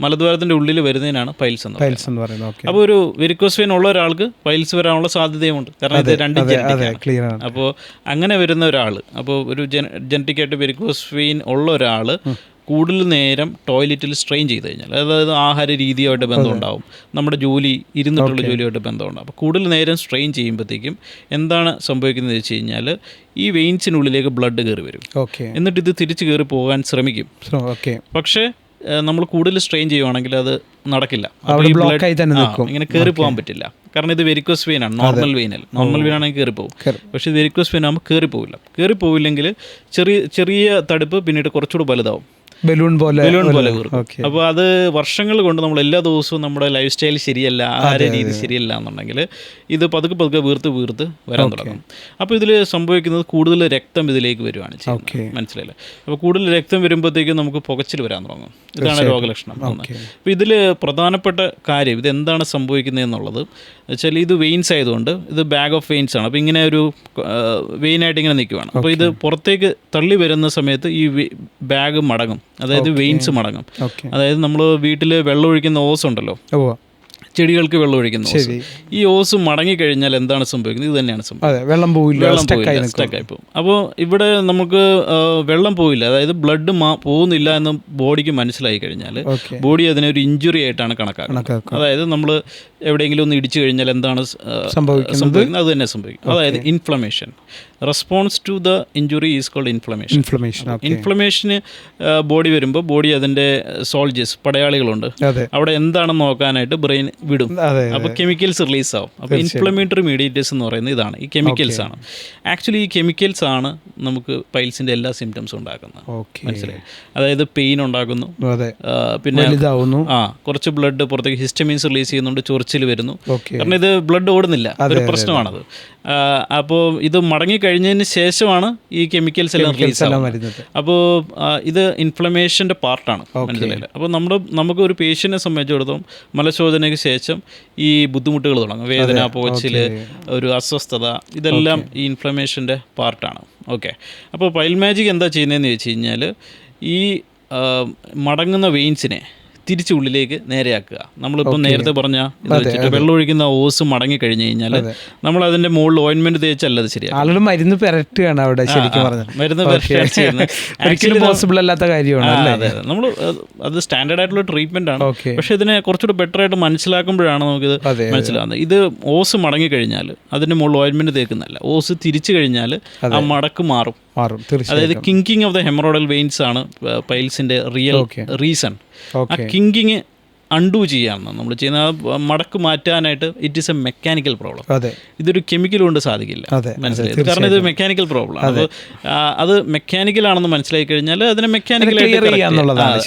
മലദ്വാരത്തിൻ്റെ ഉള്ളിൽ വരുന്നതിനാണ് പൈൽസ് എന്ന് പറയുന്നത്. അപ്പോൾ ഒരു വെരിക്കോസ് വെയിൻ ഉള്ള ഒരാൾക്ക് പൈൽസ് വരാനുള്ള സാധ്യതയുമുണ്ട്. കാരണം ഇത് രണ്ട് ജനറ്റിക്കാണ്. അപ്പോൾ അങ്ങനെ വരുന്ന ഒരാൾ, അപ്പോൾ ഒരു ജനറ്റിക്കായിട്ട് വെരിക്കോസ് വെയിൻ ഉള്ള ഒരാൾ കൂടുതൽ നേരം ടോയ്ലറ്റിൽ സ്ട്രെയിൻ ചെയ്ത് കഴിഞ്ഞാൽ, അതായത് ആഹാര രീതിയുമായിട്ട് ബന്ധമുണ്ടാവും, നമ്മുടെ ജോലി ഇരുന്നിട്ടുള്ള ജോലിയായിട്ട് ബന്ധമുണ്ടാവും. അപ്പോൾ കൂടുതൽ നേരം സ്ട്രെയിൻ ചെയ്യുമ്പോഴത്തേക്കും എന്താണ് സംഭവിക്കുന്നത് വെച്ച് കഴിഞ്ഞാൽ ഈ വെയിൻസിനുള്ളിലേക്ക് ബ്ലഡ് കയറി വരും. എന്നിട്ട് ഇത് തിരിച്ച് കയറി പോകാൻ ശ്രമിക്കും. പക്ഷേ നമ്മൾ കൂടുതൽ സ്ട്രെയിൻ ചെയ്യുവാണെങ്കിൽ അത് നടക്കില്ല. ഇങ്ങനെ കയറി പോകാൻ പറ്റില്ല. കാരണം ഇത് വെരിക്കോസ് വെയിൻ ആണ്. നോർമൽ വെയിനാണെങ്കിൽ കയറി പോകും. പക്ഷേ ഇത് വെരിക്കോസ് വെയിൻ ആകുമ്പോൾ കയറി പോവില്ലെങ്കിൽ ചെറിയ തടുപ്പ് പിന്നീട് കുറച്ചുകൂടി വലുതാവും, ബലൂൺ പോലെ വീറും. അപ്പോൾ അത് വർഷങ്ങൾ കൊണ്ട് നമ്മൾ എല്ലാ ദിവസവും നമ്മുടെ ലൈഫ് സ്റ്റൈൽ ശരിയല്ല, ആഹാര രീതി ശരിയല്ല എന്നുണ്ടെങ്കിൽ ഇത് പതുക്കെ വീർത്ത് വരാൻ തുടങ്ങും. അപ്പോൾ ഇതിൽ സംഭവിക്കുന്നത് കൂടുതൽ രക്തം ഇതിലേക്ക് വരുവാണ് ചെയ്യുന്നത്. മനസ്സിലായില്ലേ? അപ്പോൾ കൂടുതൽ രക്തം വരുമ്പോഴത്തേക്കും നമുക്ക് പുകച്ചിൽ വരാൻ തുടങ്ങും. ഇതാണ് രോഗലക്ഷണം. അപ്പോൾ ഇതിൽ പ്രധാനപ്പെട്ട കാര്യം ഇതെന്താണ് സംഭവിക്കുന്നത് എന്നുള്ളത് വെച്ചാൽ, ഇത് വെയിൻസ് ആയതുകൊണ്ട് ഇത് ബാഗ് ഓഫ് വെയിൻസ് ആണ്. അപ്പോൾ ഇങ്ങനെ ഒരു വെയിനായിട്ട് ഇങ്ങനെ നിൽക്കുവാണ്. അപ്പോൾ ഇത് പുറത്തേക്ക് തള്ളി വരുന്ന സമയത്ത് ഈ ബാഗ് മടങ്ങും, അതായത് വെയിൻസ് മടങ്ങും. അതായത് നമ്മൾ വീട്ടിൽ വെള്ളം ഒഴിക്കുന്ന ഓസ് ഉണ്ടല്ലോ, ചെടികൾക്ക് വെള്ളം ഒഴിക്കുന്ന ഓസ്. ഈ ഓസ് മടങ്ങിക്കഴിഞ്ഞാൽ എന്താണ് സംഭവിക്കുന്നത്? ഇത് തന്നെയാണ് സംഭവിക്കുന്നത്, വെള്ളം പോയില്ല, സ്റ്റക്കായി പോകും. അപ്പോൾ ഇവിടെ നമുക്ക് വെള്ളം പോയില്ല, അതായത് ബ്ലഡ് പോകുന്നില്ല എന്ന് ബോഡിക്ക് മനസ്സിലായി കഴിഞ്ഞാൽ ബോഡി അതിനെ ഒരു ഇഞ്ചുറി ആയിട്ടാണ് കണക്കാക്കുന്നത്. അതായത് നമ്മൾ എവിടെയെങ്കിലും ഒന്ന് ഇടിച്ചു കഴിഞ്ഞാൽ എന്താണ് സംഭവിക്കുന്നത്? അത് തന്നെ സംഭവിക്കും. അതായത് inflammation. Response to the injury is called inflammation. ഇൻഫ്ലമേഷന് ബോഡി വരുമ്പോൾ ബോഡി അതിൻ്റെ സോൾജേഴ്സ്, പടയാളികളുണ്ട്, അവിടെ എന്താണെന്ന് നോക്കാനായിട്ട് ബ്രെയിൻ വിടും. അപ്പോൾ കെമിക്കൽസ് റിലീസ് ആവും. അപ്പോൾ ഇൻഫ്ലമേറ്ററി മീഡിയേറ്റേഴ്സ് എന്ന് പറയുന്നത് ഇതാണ്, ഈ കെമിക്കൽസ് ആണ്. ആക്ച്വലി ഈ കെമിക്കൽസ് ആണ് നമുക്ക് പൈൽസിൻ്റെ എല്ലാ സിംറ്റംസും ഉണ്ടാക്കുന്നത്. മനസ്സിലായി? അതായത് പെയിൻ ഉണ്ടാക്കുന്നു, പിന്നെ കുറച്ച് ബ്ലഡ് പുറത്തേക്ക് ഹിസ്റ്റമീൻസ് റിലീസ് ചെയ്യുന്നുണ്ട്, ചൊറിച്ചിൽ വരുന്നു. കാരണം ഇത് ബ്ലഡ് ഓടുന്നില്ല, ഒരു പ്രശ്നമാണത്. അപ്പോൾ ഇത് മടങ്ങിക്കഴിഞ്ഞതിന് ശേഷമാണ് ഈ കെമിക്കൽസ് എല്ലാം റിലീസ് ആവുന്നത്. അപ്പോൾ ഇത് ഇൻഫ്ലമേഷൻ്റെ പാർട്ടാണ്, മനസ്സിലായില്ല? അപ്പോൾ നമുക്ക് ഒരു പേഷ്യൻറ്റിനെ സംബന്ധിച്ചിടത്തോളം മലശോധനയ്ക്ക് ശേഷം ഈ ബുദ്ധിമുട്ടുകൾ തുടങ്ങും, വേദന, പോച്ചിൽ, ഒരു അസ്വസ്ഥത, ഇതെല്ലാം ഈ ഇൻഫ്ലമേഷൻ്റെ പാർട്ടാണ്. ഓക്കെ. അപ്പോൾ പൈൽ മാജിക് എന്താ ചെയ്യുന്നതെന്ന് ചോദിച്ചു കഴിഞ്ഞാൽ ഈ മടങ്ങുന്ന വെയിൻസിനെ തിരിച്ച് ഉള്ളിലേക്ക് നേരെയാക്കുക. നമ്മളിപ്പോൾ നേരത്തെ പറഞ്ഞ ഇത് വെച്ചിട്ട് വെള്ളം ഒഴിക്കുന്ന ഓസ് മടങ്ങി കഴിഞ്ഞ് കഴിഞ്ഞാൽ നമ്മൾ അതിൻ്റെ മുകളിൽ ഓയിൻമെൻറ്റ് തേച്ചല്ല അത് ശരിയാണ്, ആളുകൾ മരുന്ന് പെരട്ടുകയാണ് അവിടെ. ശരിക്കും മരുന്ന് ഒരിക്കലും പോസിബിൾ അല്ലാത്ത കാര്യമാണ്. അതെ, നമ്മൾ അത് സ്റ്റാൻഡേർഡ് ആയിട്ടുള്ള ട്രീറ്റ്മെൻ്റ് ആണ്. പക്ഷേ ഇതിനെ കുറച്ചുകൂടി ബെറ്റർ ആയിട്ട് മനസ്സിലാക്കുമ്പോഴാണ് നമുക്കിത് മനസ്സിലാകുന്നത്. ഇത് ഓസ് മടങ്ങി കഴിഞ്ഞാൽ അതിൻ്റെ മുകളിൽ ഓയിൻമെൻറ്റ് തേക്കുന്നല്ല, ഓസ് തിരിച്ചു കഴിഞ്ഞാൽ ആ മടക്ക് മാറും. അതായത് കിങ്കിങ് ഓഫ് ദ ഹെമറോയിഡൽ വെയിൻസ് ആണ് പൈൽസിൻ്റെ റിയൽ റീസൺ. ആ കിങ്കിങ് അൺഡു ചെയ്യാമെന്ന് നമ്മൾ ചെയ്യുന്ന മടക്ക് മാറ്റാനായിട്ട് it is A mechanical problem. ഇതൊരു കെമിക്കൽ കൊണ്ട് സാധിക്കില്ല, മനസ്സിലായി? കാരണം ഇത് മെക്കാനിക്കൽ പ്രോബ്ലം. അത് മെക്കാനിക്കൽ ആണെന്ന് മനസ്സിലാക്കി കഴിഞ്ഞാൽ അതിനെ മെക്കാനിക്കലായിട്ട്,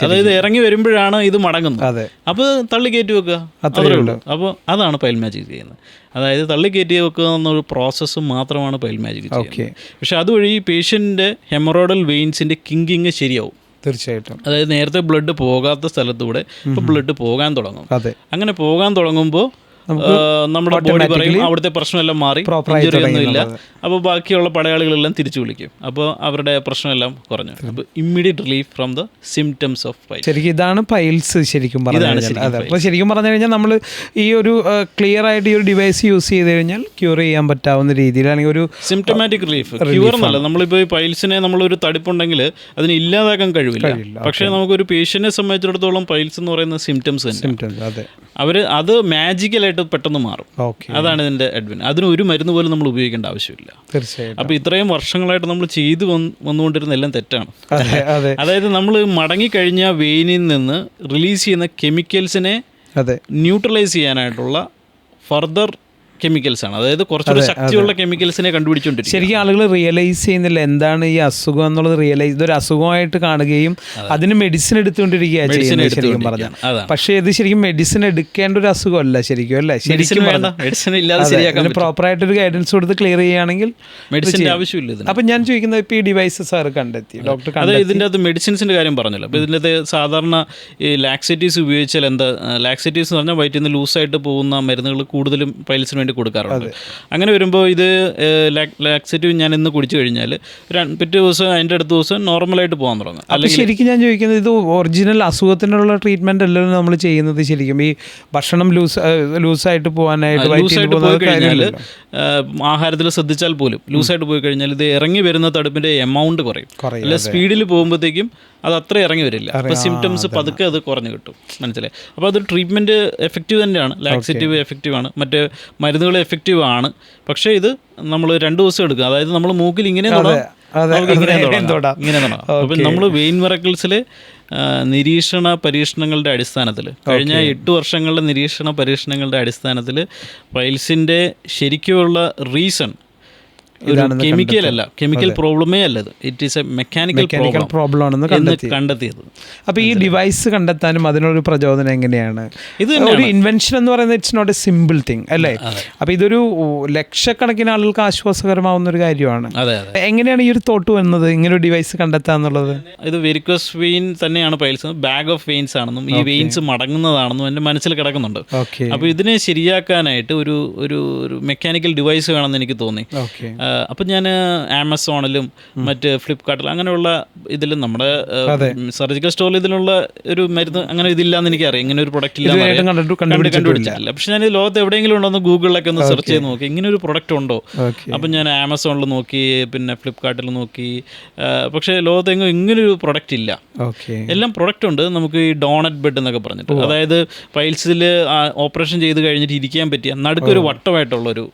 അതായത് ഇറങ്ങി വരുമ്പോഴാണ് ഇത് മടങ്ങുന്നത്. അപ്പോൾ തള്ളി കയറ്റി വെക്കുക, അത്രേ ഉള്ളൂ. അപ്പോൾ അതാണ് പൈൽ മാജിക് ചെയ്യുന്നത്. അതായത് തള്ളി കയറ്റി വെക്കുക എന്നൊരു പ്രോസസ്സ് മാത്രമാണ് പൈൽ മാജിക് ചെയ്യുന്നത്. പക്ഷെ അതുവഴി ഈ പേഷ്യൻ്റെ ഹെമറോയിഡൽ വെയിൻസിൻ്റെ കിങ്കിങ് ശരിയാവും. തീർച്ചയായിട്ടും. അതായത് നേരത്തെ ബ്ലഡ് പോകാത്ത സ്ഥലത്തൂടെ ഇപ്പോൾ ബ്ലഡ് പോകാൻ തുടങ്ങും. അങ്ങനെ പോകാൻ തുടങ്ങുമ്പോൾ നമ്മുടെ ബോഡി പറയും അവിടുത്തെ പ്രശ്നമെല്ലാം മാറി, ഇഞ്ചുറി ഒന്നുമില്ല. അപ്പോൾ ബാക്കിയുള്ള പടയാളികളെല്ലാം തിരിച്ചു വിളിക്കും. അപ്പോൾ അവരുടെ പ്രശ്നമെല്ലാം കുറഞ്ഞു. അപ്പോൾ immediate relief from the symptoms of piles. ശരിക്കും ഇതാണ് പൈൽസ് ശരിക്കും പറഞ്ഞാൽ. അപ്പോൾ ശരിക്കും പറഞ്ഞു കഴിഞ്ഞാൽ നമ്മൾ ഈ ഒരു ക്ലിയർ ആയിട്ട് ഈ ഒരു ഡിവൈസ് യൂസ് ചെയ്ത് കഴിഞ്ഞാൽ ക്യൂർ ചെയ്യാൻ പറ്റാവുന്ന രീതിയിൽ, അല്ലെങ്കിൽ ഒരു സിംറ്റമാറ്റിക് റിലീഫ്. ക്യൂർ എന്നല്ല, നമ്മളിപ്പോൾ ഈ പൈൽസിനെ നമ്മളൊരു തടിപ്പുണ്ടെങ്കിൽ അതിനെ ഇല്ലാതാക്കാൻ കഴിവില്ല. പക്ഷേ നമുക്കൊരു പേഷ്യൻറ്റിനെ സംബന്ധിച്ചിടത്തോളം പൈൽസ് എന്ന് പറയുന്ന സിംറ്റംസ് തന്നെ, അവർ അത് മാജിക്കലായിട്ട് പെട്ടെന്ന് മാറും. അതാണ് ഇതിൻ്റെ അഡ്വാൻറ്റേജ്. അതിന് ഒരു മരുന്ന് പോലും നമ്മൾ ഉപയോഗിക്കേണ്ട ആവശ്യമില്ല. അപ്പോൾ ഇത്രയും വർഷങ്ങളായിട്ട് നമ്മൾ ചെയ്തു വന്നുകൊണ്ടിരുന്ന എല്ലാം തെറ്റാണ്. അതായത് നമ്മൾ മടങ്ങിക്കഴിഞ്ഞ വെയിനിൽ നിന്ന് റിലീസ് ചെയ്യുന്ന കെമിക്കൽസിനെ ന്യൂട്രലൈസ് ചെയ്യാനായിട്ടുള്ള ഫർദർ കെമിക്കൽസ് ആണ്. അതായത് കുറച്ചുകൂടി ശക്തിയുള്ള കെമിക്കൽസിനെ കണ്ടുപിടിച്ചുകൊണ്ടിരിക്കും. ശരിക്കും ആളുകൾ റിയലൈസ് ചെയ്യുന്നില്ല എന്താണ് ഈ അസുഖം എന്നുള്ളത്. ഇതൊരു അസുഖമായിട്ട് കാണുകയും അതിന് മെഡിസിൻ എടുത്തുകൊണ്ടിരിക്കുകയാണ് ചെയ്യുന്നത് ശരിക്കും പറഞ്ഞാൽ. പക്ഷേ ഇത് ശരിക്കും മെഡിസിൻ എടുക്കേണ്ട ഒരു അസുഖമല്ല ശരിക്കും, അല്ലേ? ശരിക്കും പ്രോപ്പറായിട്ടൊരു ഗൈഡൻസ് കൊടുത്ത് ക്ലിയർ ചെയ്യുകയാണെങ്കിൽ മെഡിസിൻ്റെ ആവശ്യമില്ല. അപ്പം ഞാൻ ചോദിക്കുന്നത് ഇപ്പോൾ ഈ ഡിവൈസ് സാർ കണ്ടെത്തി, ഡോക്ടർ അത് ഇതിൻ്റെ അകത്ത് മെഡിസിൻസിൻ്റെ കാര്യം പറഞ്ഞല്ലോ. അപ്പോൾ ഇതിൻ്റെ അകത്ത് സാധാരണ ഈ ലാക്സേറ്റീവ്സ് ഉപയോഗിച്ചാൽ എന്താ, ലാക്സേറ്റീവ്സ് എന്ന് പറഞ്ഞാൽ വയറ്റിൽ നിന്ന് ലൂസായിട്ട് പോകുന്ന മരുന്നുകൾ കൂടുതലും പൈൽസിന് വേണ്ടി കൊടുക്കാറുണ്ട്. അങ്ങനെ വരുമ്പോൾ ഇത് ലാക്സേറ്റീവ് ഞാൻ ഇന്ന് കുടിച്ചു കഴിഞ്ഞാൽ പിറ്റേ ദിവസം അതിൻ്റെ അടുത്ത ദിവസം നോർമലായിട്ട് പോകാൻ തുടങ്ങും. അല്ലെങ്കിൽ ശരിക്കും ഞാൻ ചോദിക്കുന്നത് ഇത് ഒറിജിനൽ അസുഖത്തിനുള്ള ട്രീറ്റ്മെൻറ്റ് അല്ലല്ലോ നമ്മൾ ചെയ്യുന്നത്. ശരിക്കും ഈ ഭക്ഷണം ലൂസായിട്ട് പോകാനായിട്ട് പോയി കഴിഞ്ഞാൽ, ആഹാരത്തിൽ ശ്രദ്ധിച്ചാൽ പോലും ലൂസായിട്ട് പോയി കഴിഞ്ഞാൽ ഇത് ഇറങ്ങി വരുന്ന തടുപ്പിൻ്റെ എമൗണ്ട് കുറയും. അല്ല സ്പീഡിൽ പോകുമ്പോഴത്തേക്കും അത് അത്ര ഇറങ്ങി വരില്ല. അപ്പോൾ സിംറ്റംസ് പതുക്കെ അത് കുറഞ്ഞു കിട്ടും, മനസ്സിലായി? അപ്പോൾ അത് ട്രീറ്റ്മെൻറ്റ് എഫക്റ്റീവ് തന്നെയാണ്. ലാക്സേറ്റീവ് എഫക്റ്റീവ് ആണ്, മറ്റ് മരുന്നുകൾ എഫക്റ്റീവ് ആണ്. പക്ഷേ ഇത് നമ്മൾ 2 ദിവസം എടുക്കുക. അതായത് നമ്മൾ മൂക്കിൽ ഇങ്ങനെ തൊടാം. അപ്പം നമ്മൾ വെയിൻ മിറക്കിൾസിലെ നിരീക്ഷണ പരീക്ഷണങ്ങളുടെ അടിസ്ഥാനത്തിൽ, കഴിഞ്ഞ 8 വർഷങ്ങളുടെ നിരീക്ഷണ പരീക്ഷണങ്ങളുടെ അടിസ്ഥാനത്തിൽ പൈൽസിൻ്റെ ശരിക്കുമുള്ള റീസൺ ഒരു കെമിക്കൽ അല്ല, കെമിക്കൽ പ്രോബ്ലമേ അല്ലത്, it is A mechanical problem ആണെന്ന് കണ്ടെത്തിയത്. അപ്പോൾ ഈ ഡിവൈസ് കണ്ടെത്താനും അതിനൊരു പ്രചോദനം എങ്ങനെയാണ്? ഇത് ഒരു ഇൻവെൻഷൻ എന്ന് പറയുന്നത് it's not a simple thing, അല്ലേ? അപ്പോൾ ഇതൊരു ലക്ഷക്കണക്കിന് ആളുകൾക്ക് ആശ്വാസകരമാവുന്ന ഒരു കാര്യമാണ്. എങ്ങനെയാണ് ഈ ഒരു തോട്ട് വന്നത് ഇങ്ങനെ ഒരു ഡിവൈസ് കണ്ടെത്തുക എന്നുള്ളത്? ഇത് വെരിക്കോസ് വെയിൻ തന്നെയാണ് പൈൽസ്, ബാഗ് ഓഫ് വെയിൻസ് ആണെന്നും ഈ വെയിൻസ് മടങ്ങുന്നതാണെന്നും എൻ്റെ മനസ്സിൽ കിടക്കുന്നുണ്ട്. അപ്പോൾ ഇതിനെ ശരിയാക്കാനായിട്ട് ഒരു മെക്കാനിക്കൽ ഡിവൈസ് വേണമെന്ന് എനിക്ക് തോന്നി. അപ്പം ഞാൻ ആമസോണിലും മറ്റ് ഫ്ലിപ്കാർട്ടിലും അങ്ങനെയുള്ള ഇതിലും നമ്മുടെ സർജിക്കൽ സ്റ്റോറിൽ ഇതിലുള്ള ഒരു മരുന്ന് അങ്ങനെ ഇതില്ലാന്ന് എനിക്കറിയാം, ഇങ്ങനെ ഒരു പ്രൊഡക്റ്റ് ഇല്ല കണ്ടുപിടിച്ചിട്ടില്ല. പക്ഷെ ഞാൻ ലോകത്ത് എവിടെയെങ്കിലും ഉണ്ടോ എന്ന് ഗൂഗിളിലൊക്കെ ഒന്ന് സെർച്ച് ചെയ്ത് നോക്കി ഇങ്ങനെ ഒരു പ്രൊഡക്റ്റ് ഉണ്ടോ. അപ്പം ഞാൻ ആമസോണിൽ നോക്കി, പിന്നെ ഫ്ലിപ്കാർട്ടിൽ നോക്കി, പക്ഷേ ലോകത്തെങ്ങും ഇങ്ങനൊരു പ്രൊഡക്റ്റ് ഇല്ല. എല്ലാം പ്രൊഡക്റ്റ് ഉണ്ട്. നമുക്ക് ഈ ഡോണറ്റ് ബെഡ് എന്നൊക്കെ പറഞ്ഞിട്ട്, അതായത് പൈൽസിൽ ഓപ്പറേഷൻ ചെയ്ത് കഴിഞ്ഞിട്ട് ഇരിക്കാൻ പറ്റിയ നടുക്കൊരു വട്ടമായിട്ടുള്ള ഒരു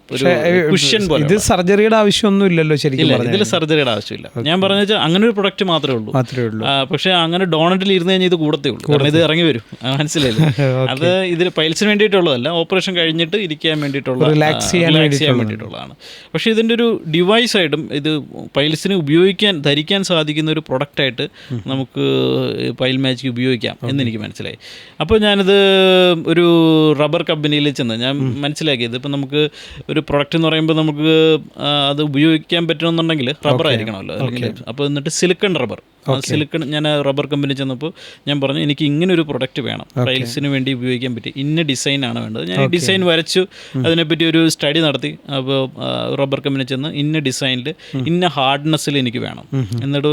കുഷ്യൻ പോലെ. ഇത് സർജറിയുടെ ആവശ്യമൊന്നും ഇല്ലല്ലോ ശരിക്കും. ഇതിൽ സർജറിയുടെ ആവശ്യമില്ല. ഞാൻ പറഞ്ഞു വെച്ചാൽ അങ്ങനെ ഒരു പ്രൊഡക്റ്റ് മാത്രമേ ഉള്ളൂ. പക്ഷേ അങ്ങനെ ഡോണറ്റിൽ ഇരുന്ന് കഴിഞ്ഞാൽ ഇത് കൂടത്തേ ഉള്ളൂ, കാരണം ഇത് ഇറങ്ങി വരും. മനസ്സിലായില്ലേ? അത് ഇതിൽ പൈൽസിന് വേണ്ടിയിട്ടുള്ളതല്ല, ഓപ്പറേഷൻ കഴിഞ്ഞിട്ട് ഇരിക്കാൻ വേണ്ടിയിട്ടുള്ള, റിലാക്സ് ചെയ്യാൻ വേണ്ടിയിട്ടുള്ളതാണ്. പക്ഷേ ഇതിൻ്റെ ഒരു ഡിവൈസായിട്ടും ഇത് പൈൽസിന് ധരിക്കാൻ സാധിക്കുന്ന ഒരു പ്രൊഡക്റ്റായിട്ട് നമുക്ക് പൈൽ മാജിക് ഉപയോഗിക്കാം എന്നെനിക്ക് മനസ്സിലായി. അപ്പോൾ ഞാനിത് ഒരു റബ്ബർ കമ്പനിയിൽ ചെന്ന് ഞാൻ മനസ്സിലാക്കിയത്, ഇപ്പം നമുക്ക് ഒരു പ്രൊഡക്റ്റ് എന്ന് പറയുമ്പോൾ നമുക്ക് അത് ഉപയോഗിക്കാൻ പറ്റണമെന്നുണ്ടെങ്കിൽ റബ്ബർ ആയിരിക്കണമല്ലോ, അല്ലെങ്കിൽ അപ്പോൾ എന്നിട്ട് സിലിക്കൺ റബ്ബർ, സിലിക്കൺ. ഞാൻ റബ്ബർ കമ്പനി ചെന്നപ്പോൾ ഞാൻ പറഞ്ഞു എനിക്ക് ഇങ്ങനെ ഒരു പ്രൊഡക്റ്റ് വേണം, ടൈൽസിന് വേണ്ടി ഉപയോഗിക്കാൻ പറ്റി, ഇന്ന ഡിസൈനാണ് വേണ്ടത്. ഞാൻ ഈ ഡിസൈൻ വരച്ചു, അതിനെപ്പറ്റി ഒരു സ്റ്റഡി നടത്തി. അപ്പോൾ റബ്ബർ കമ്പനി ചെന്ന് ഇന്ന ഡിസൈനിൽ ഇന്ന ഹാർഡ്നെസ്സിൽ എനിക്ക് വേണം, എന്നിട്ട്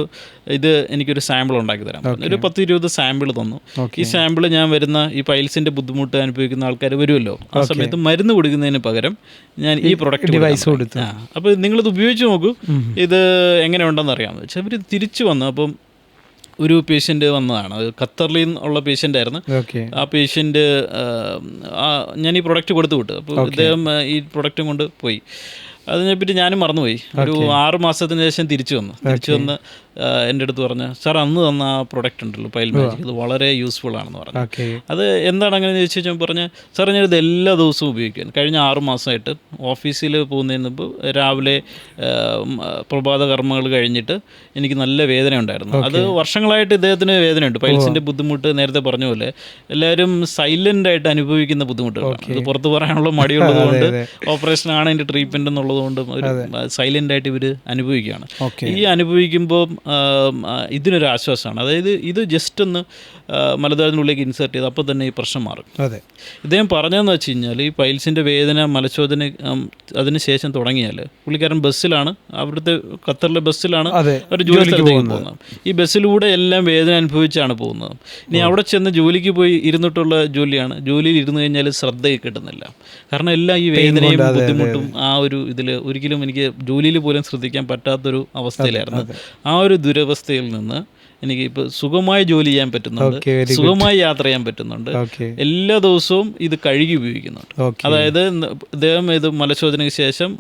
ഇത് എനിക്കൊരു സാമ്പിൾ ഉണ്ടാക്കി തരാം. ഒരു 10-20 സാമ്പിൾ തന്നു. ഈ സാമ്പിൾ ഞാൻ വരുന്ന ഈ പൈൽസിൻ്റെ ബുദ്ധിമുട്ട് അനുഭവിക്കുന്ന ആൾക്കാർ വരുമല്ലോ, ആ സമയത്ത് മരുന്ന് കൊടുക്കുന്നതിന് പകരം ഞാൻ ഈ പ്രൊഡക്റ്റ് ഡിവൈസ് കൊടുത്തു. അപ്പോൾ നിങ്ങളിത് ഉപയോഗിച്ച് നോക്കൂ, ഇത് എങ്ങനെ ഉണ്ടെന്ന് അറിയാമെന്ന് വെച്ചാൽ അവർ തിരിച്ചു വന്നു. അപ്പം ഒരു പേഷ്യൻ്റ് വന്നതാണ്, അത് ഖത്തറിൽ നിന്നുള്ള പേഷ്യൻ്റ് ആയിരുന്നു. ആ പേഷ്യൻ്റ് ഞാൻ ഈ പ്രൊഡക്റ്റ് കൊടുത്തു വിട്ടു. അപ്പോൾ ഇദ്ദേഹം ഈ പ്രൊഡക്റ്റും കൊണ്ട് പോയി. അതിനെപ്പറ്റി ഞാനും മറന്നുപോയി. ഒരു 6 മാസത്തിന് ശേഷം തിരിച്ചു വന്ന് എൻ്റെ അടുത്ത് പറഞ്ഞ, സാർ അന്ന് തന്ന ആ പ്രൊഡക്റ്റ് ഉണ്ടല്ലോ പൈൽ മാജിക്, ഇത് വളരെ യൂസ്ഫുൾ ആണെന്ന് പറഞ്ഞു. അത് എന്താണ് അങ്ങനെ ചോദിച്ചു കഴിഞ്ഞാൽ പറഞ്ഞ്, സാർ ഞാനിത് എല്ലാ ദിവസവും ഉപയോഗിക്കുന്നു. കഴിഞ്ഞ 6 മാസമായിട്ട് ഓഫീസിൽ പോകുന്നതിന് മുമ്പ് രാവിലെ പ്രഭാത കർമ്മങ്ങൾ കഴിഞ്ഞിട്ട് എനിക്ക് നല്ല വേദന ഉണ്ടായിരുന്നു. അത് വർഷങ്ങളായിട്ട് ഇദ്ദേഹത്തിന് വേദനയുണ്ട്. പൈൽസിൻ്റെ ബുദ്ധിമുട്ട് നേരത്തെ പറഞ്ഞ പോലെ എല്ലാവരും സൈലൻ്റായിട്ട് അനുഭവിക്കുന്ന ബുദ്ധിമുട്ടുകളാണ്. ഇത് പുറത്ത് പറയാനുള്ള മടിയുള്ളത് കൊണ്ട്, ഓപ്പറേഷനാണ് അതിൻ്റെ ട്രീറ്റ്മെൻറ്റ് എന്നുള്ളത് കൊണ്ട് സൈലൻ്റായിട്ട് ഇവർ അനുഭവിക്കുകയാണ്. ഈ അനുഭവിക്കുമ്പോൾ ഇതിനൊരു ആശ്വാസമാണ്. അതായത് ഇത് ജസ്റ്റ് ഒന്ന് മലദ്വാരത്തിനുള്ളിലേക്ക് ഇൻസേർട്ട് ചെയ്ത് അപ്പോൾ തന്നെ ഈ പ്രശ്നം മാറും. ഇദ്ദേഹം പറഞ്ഞതെന്ന് വെച്ച് കഴിഞ്ഞാൽ ഈ പൈൽസിൻ്റെ വേദന മലശോധന അതിന് ശേഷം തുടങ്ങിയാൽ പുള്ളിക്കാരൻ ബസ്സിലാണ്, അവിടുത്തെ ഖത്തറിലെ ബസ്സിലാണ് ഒരു ജോലി സ്ഥലത്തേക്ക് പോകുന്നത്. ഈ ബസ്സിലൂടെ എല്ലാം വേദന അനുഭവിച്ചാണ് പോകുന്നത്. ഇനി അവിടെ ചെന്ന് ജോലിക്ക് പോയി ഇരുന്നിട്ടുള്ള ജോലിയാണ്. ജോലിയിൽ ഇരുന്ന് കഴിഞ്ഞാൽ ശ്രദ്ധ കിട്ടുന്നില്ല, കാരണം എല്ലാം ഈ വേദനയും ബുദ്ധിമുട്ടും ആ ഒരു ഇതിൽ ഒരിക്കലും എനിക്ക് ജോലിയിൽ പോലും ശ്രദ്ധിക്കാൻ പറ്റാത്തൊരു അവസ്ഥയിലായിരുന്നു. ആ ഒരു ദുരവസ്ഥയിൽ നിന്ന് എനിക്ക് ഇപ്പോൾ സുഖമായി ജോലി ചെയ്യാൻ പറ്റുന്നുണ്ട്, സുഖമായി യാത്ര ചെയ്യാൻ പറ്റുന്നുണ്ട്. എല്ലാ ദിവസവും ഇത് കഴുകി ഉപയോഗിക്കുന്നുണ്ട്. അതായത് ഇദ്ദേഹം ഇത് മലശോധനയ്ക്ക് ശേഷം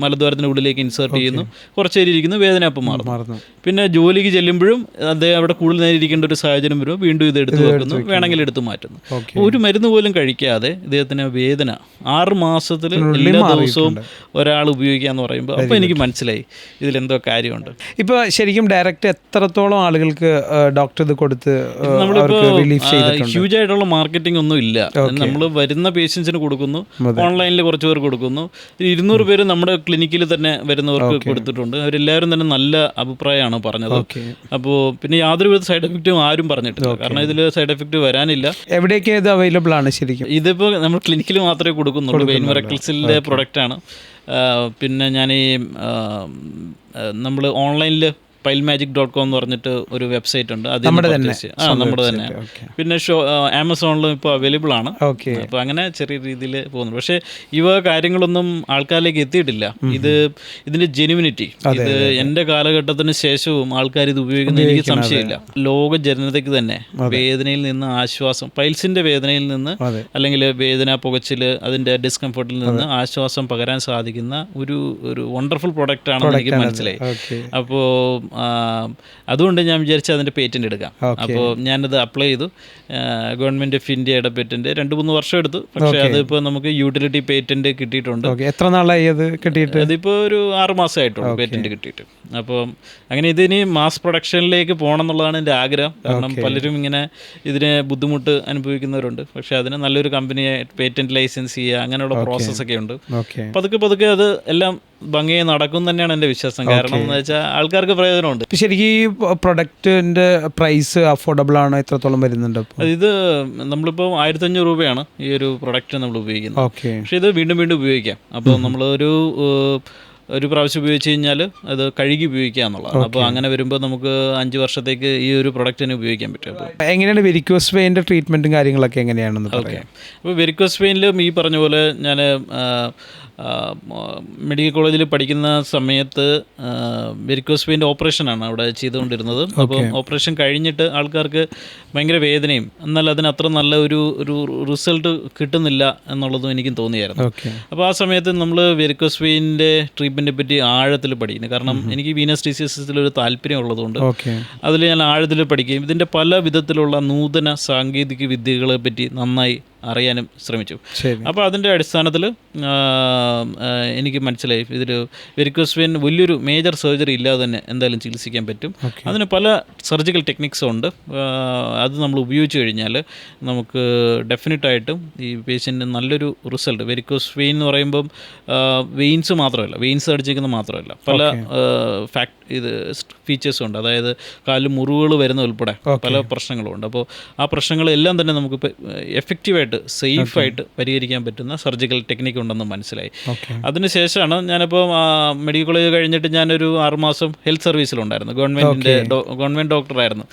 മലദ്വാരത്തിൻ്റെ ഉള്ളിലേക്ക് ഇൻസേർട്ട് ചെയ്യുന്നു, കുറച്ച് നേരം ഇരിക്കുന്നു, വേദന അപ്പം മാറുന്നു. പിന്നെ ജോലിക്ക് ചെല്ലുമ്പോഴും അദ്ദേഹം അവിടെ കൂടുതൽ നേരം ഇരിക്കേണ്ട ഒരു സാഹചര്യം വരുമ്പോൾ വീണ്ടും ഇത് എടുത്ത് വെക്കുന്നു, വേണമെങ്കിൽ എടുത്ത് മാറ്റുന്നു. ഒരു മരുന്ന് പോലും കഴിക്കാതെ ഇദ്ദേഹത്തിന് വേദന 6 മാസത്തിൽ എല്ലാ ദിവസവും ഒരാൾ ഉപയോഗിക്കുക എന്ന് പറയുമ്പോൾ അപ്പോൾ എനിക്ക് മനസ്സിലായി ഇതിലെന്തോ കാര്യമുണ്ട്. ഇപ്പോൾ ശരിക്കും ഡയറക്റ്റ് എത്രത്തോളം ആളുകൾക്ക് ഡോക്ടർ ഇത് കൊടുത്ത് ഹ്യൂജ് ആയിട്ടുള്ള മാർക്കറ്റിംഗ് ഒന്നും ഇല്ല. നമ്മൾ വരുന്ന പേഷ്യൻസിന് കൊടുക്കുന്നു, ഓൺലൈനിൽ കുറച്ച് പേർ കൊടുക്കുന്നു. 200 പേര് നമ്മുടെ ക്ലിനിക്കിൽ തന്നെ വരുന്നവർക്ക് കൊടുത്തിട്ടുണ്ട്. അവരെല്ലാവരും തന്നെ നല്ല അഭിപ്രായമാണ് പറഞ്ഞത്. അപ്പോൾ പിന്നെ യാതൊരുവിധ സൈഡ് എഫക്റ്റും ആരും പറഞ്ഞിട്ടില്ല, കാരണം ഇതിൽ സൈഡ് എഫക്റ്റ് വരാനില്ല. എവിടെയൊക്കെ ഇത് അവൈലബിൾ ആണ് ശരിക്കും? ഇതിപ്പോൾ നമ്മൾ ക്ലിനിക്കിൽ മാത്രമേ കൊടുക്കുന്നുള്ളൂ. വെയിൻ മിറക്കിൾസിൻ്റെ പ്രൊഡക്റ്റാണ്. പിന്നെ ഞാൻ ഈ നമ്മൾ ഓൺലൈനിൽ pilemagic.com എന്ന് പറഞ്ഞിട്ട് ഒരു വെബ്സൈറ്റ് ഉണ്ട്, അതിൽ നമ്മുടെ തന്നെ. പിന്നെ ആമസോണിലും ഇപ്പോൾ അവൈലബിൾ ആണ്. അപ്പോൾ അങ്ങനെ ചെറിയ രീതിയിൽ പോകുന്നു. പക്ഷേ ഇവ കാര്യങ്ങളൊന്നും ആൾക്കാരിലേക്ക് എത്തിയിട്ടില്ല. ഇതിൻ്റെ ജെനുവിനിറ്റി, ഇത് എൻ്റെ കാലഘട്ടത്തിന് ശേഷവും ആൾക്കാർ ഇത് ഉപയോഗിക്കുന്നത് എനിക്ക് സംശയമില്ല. ലോക ജനതയ്ക്ക് തന്നെ വേദനയിൽ നിന്ന് ആശ്വാസം, പൈൽസിൻ്റെ വേദനയിൽ നിന്ന് അല്ലെങ്കിൽ വേദന പുകച്ചിൽ അതിൻ്റെ ഡിസ്കംഫർട്ടിൽ നിന്ന് ആശ്വാസം പകരാൻ സാധിക്കുന്ന ഒരു വണ്ടർഫുൾ പ്രൊഡക്റ്റ് ആണെന്ന് എനിക്ക് മനസ്സിലായി. അപ്പോൾ അതുകൊണ്ട് ഞാൻ വിചാരിച്ചു അതിൻ്റെ പേറ്റന്റ് എടുക്കാം. അപ്പോൾ ഞാനത് അപ്ലൈ ചെയ്തു. ഗവൺമെൻറ് ഓഫ് ഇന്ത്യയുടെ പേറ്റന്റ് 2-3 വർഷം എടുത്തു. പക്ഷേ അതിപ്പോൾ നമുക്ക് യൂട്ടിലിറ്റി പേറ്റന്റ് കിട്ടിയിട്ടുണ്ട്. എത്ര നാളായി അത് കിട്ടിയിട്ട്? അതിപ്പോൾ ഒരു 6 മാസമായിട്ടുള്ളൂ പേറ്റന്റ് കിട്ടിയിട്ട്. അപ്പോൾ അങ്ങനെ ഇതിന് മാസ് പ്രൊഡക്ഷനിലേക്ക് പോകണം എന്നുള്ളതാണ് എൻ്റെ ആഗ്രഹം. കാരണം പലരും ഇങ്ങനെ ഇതിന് ബുദ്ധിമുട്ട് അനുഭവിക്കുന്നവരുണ്ട്. പക്ഷേ അതിന് നല്ലൊരു കമ്പനിയെ പേറ്റന്റ് ലൈസൻസ് ചെയ്യുക, അങ്ങനെയുള്ള പ്രോസസ്സൊക്കെ ഉണ്ട്. പതുക്കെ അത് എല്ലാം ഭംഗിയായി നടക്കും തന്നെയാണ് എൻ്റെ വിശ്വാസം. കാരണം എന്ന് വെച്ചാൽ ആൾക്കാർക്ക് പ്രയോജനമുണ്ട്. ശരിക്കും ഈ പ്രൊഡക്റ്റിൻ്റെ പ്രൈസ് അഫോർഡബിൾ ആണ്? എത്രത്തോളം വരുന്നുണ്ട്? ഇത് നമ്മളിപ്പോൾ 1500 രൂപയാണ് ഈ ഒരു പ്രൊഡക്റ്റ് നമ്മൾ ഉപയോഗിക്കുന്നത്. പക്ഷേ ഇത് വീണ്ടും ഉപയോഗിക്കാം. അപ്പോൾ നമ്മളൊരു ഒരു പ്രാവശ്യം ഉപയോഗിച്ച് കഴിഞ്ഞാൽ അത് കഴുകി ഉപയോഗിക്കുക എന്നുള്ളതാണ്. അപ്പോൾ അങ്ങനെ വരുമ്പോൾ നമുക്ക് 5 വർഷത്തേക്ക് ഈ ഒരു പ്രൊഡക്റ്റിന് ഉപയോഗിക്കാൻ പറ്റും. അപ്പോൾ എങ്ങനെയാണ് വെരിക്കോസ് വെയിൻ്റെ ട്രീറ്റ്മെൻറ്റും കാര്യങ്ങളൊക്കെ എങ്ങനെയാണെന്ന് പറയാം? അപ്പോൾ വെരിക്കോസ് വെയിനിലും ഈ പറഞ്ഞ പോലെ ഞാൻ മെഡിക്കൽ കോളേജിൽ പഠിക്കുന്ന സമയത്ത് വെരിക്കോസ് വെയിൻ്റെ ഓപ്പറേഷനാണ് അവിടെ ചെയ്തുകൊണ്ടിരുന്നത്. അപ്പോൾ ഓപ്പറേഷൻ കഴിഞ്ഞിട്ട് ആൾക്കാർക്ക് ഭയങ്കര വേദനയും എന്നാൽ അതിന് അത്ര നല്ല ഒരു റിസൾട്ട് കിട്ടുന്നില്ല എന്നുള്ളതും എനിക്കും തോന്നിയായിരുന്നു. അപ്പോൾ ആ സമയത്ത് നമ്മൾ വെരിക്കോസ് വെയിൻ്റെ ട്രീറ്റ്മെൻറ്റിനെ പറ്റി ആഴത്തിൽ പഠിക്കുന്നു. കാരണം എനിക്ക് വീനസ് ഡിസീസസിലൊരു താല്പര്യം ഉള്ളതുകൊണ്ട് അതിൽ ഞാൻ ആഴത്തിൽ പഠിക്കുകയും ഇതിൻ്റെ പല വിധത്തിലുള്ള നൂതന സാങ്കേതിക വിദ്യകളെ പറ്റി നന്നായി അറിയാനും ശ്രമിച്ചു. അപ്പോൾ അതിൻ്റെ അടിസ്ഥാനത്തിൽ എനിക്ക് മനസ്സിലായി ഇതിൽ വെരിക്കോസ് വെയിൻ വലിയൊരു മേജർ സർജറി ഇല്ലാതെ തന്നെ എന്തായാലും ചികിത്സിക്കാൻ പറ്റും. അതിന് പല സർജിക്കൽ ടെക്നിക്സും ഉണ്ട്. അത് നമ്മൾ ഉപയോഗിച്ച് കഴിഞ്ഞാൽ നമുക്ക് ഡെഫിനറ്റായിട്ടും ഈ പേഷ്യൻറ്റിന് നല്ലൊരു റിസൾട്ട്. വെരിക്കോസ് വെയിൻ എന്ന് പറയുമ്പം വെയിൻസ് മാത്രമല്ല, വെയിൻസ് അടിച്ചിരിക്കുന്നത് മാത്രമല്ല, പല ഫീച്ചേഴ്സും ഉണ്ട്. അതായത് കാലിൽ മുറിവുകൾ വരുന്ന ഉൾപ്പെടെ പല പ്രശ്നങ്ങളും ഉണ്ട്. അപ്പോൾ ആ പ്രശ്നങ്ങളെല്ലാം തന്നെ നമുക്ക് എഫക്റ്റീവായിട്ട് സേഫായിട്ട് പരിഹരിക്കാൻ പറ്റുന്ന സർജിക്കൽ ടെക്നിക്ക് ഉണ്ടെന്ന് മനസ്സിലായി. അതിനുശേഷമാണ് ഞാനിപ്പോൾ മെഡിക്കൽ കോളേജ് കഴിഞ്ഞിട്ട് ഞാനൊരു 6 മാസം ഹെൽത്ത് സർവീസിലുണ്ടായിരുന്നു. ഗവൺമെൻറ് ഡോക്ടറായിരുന്നു.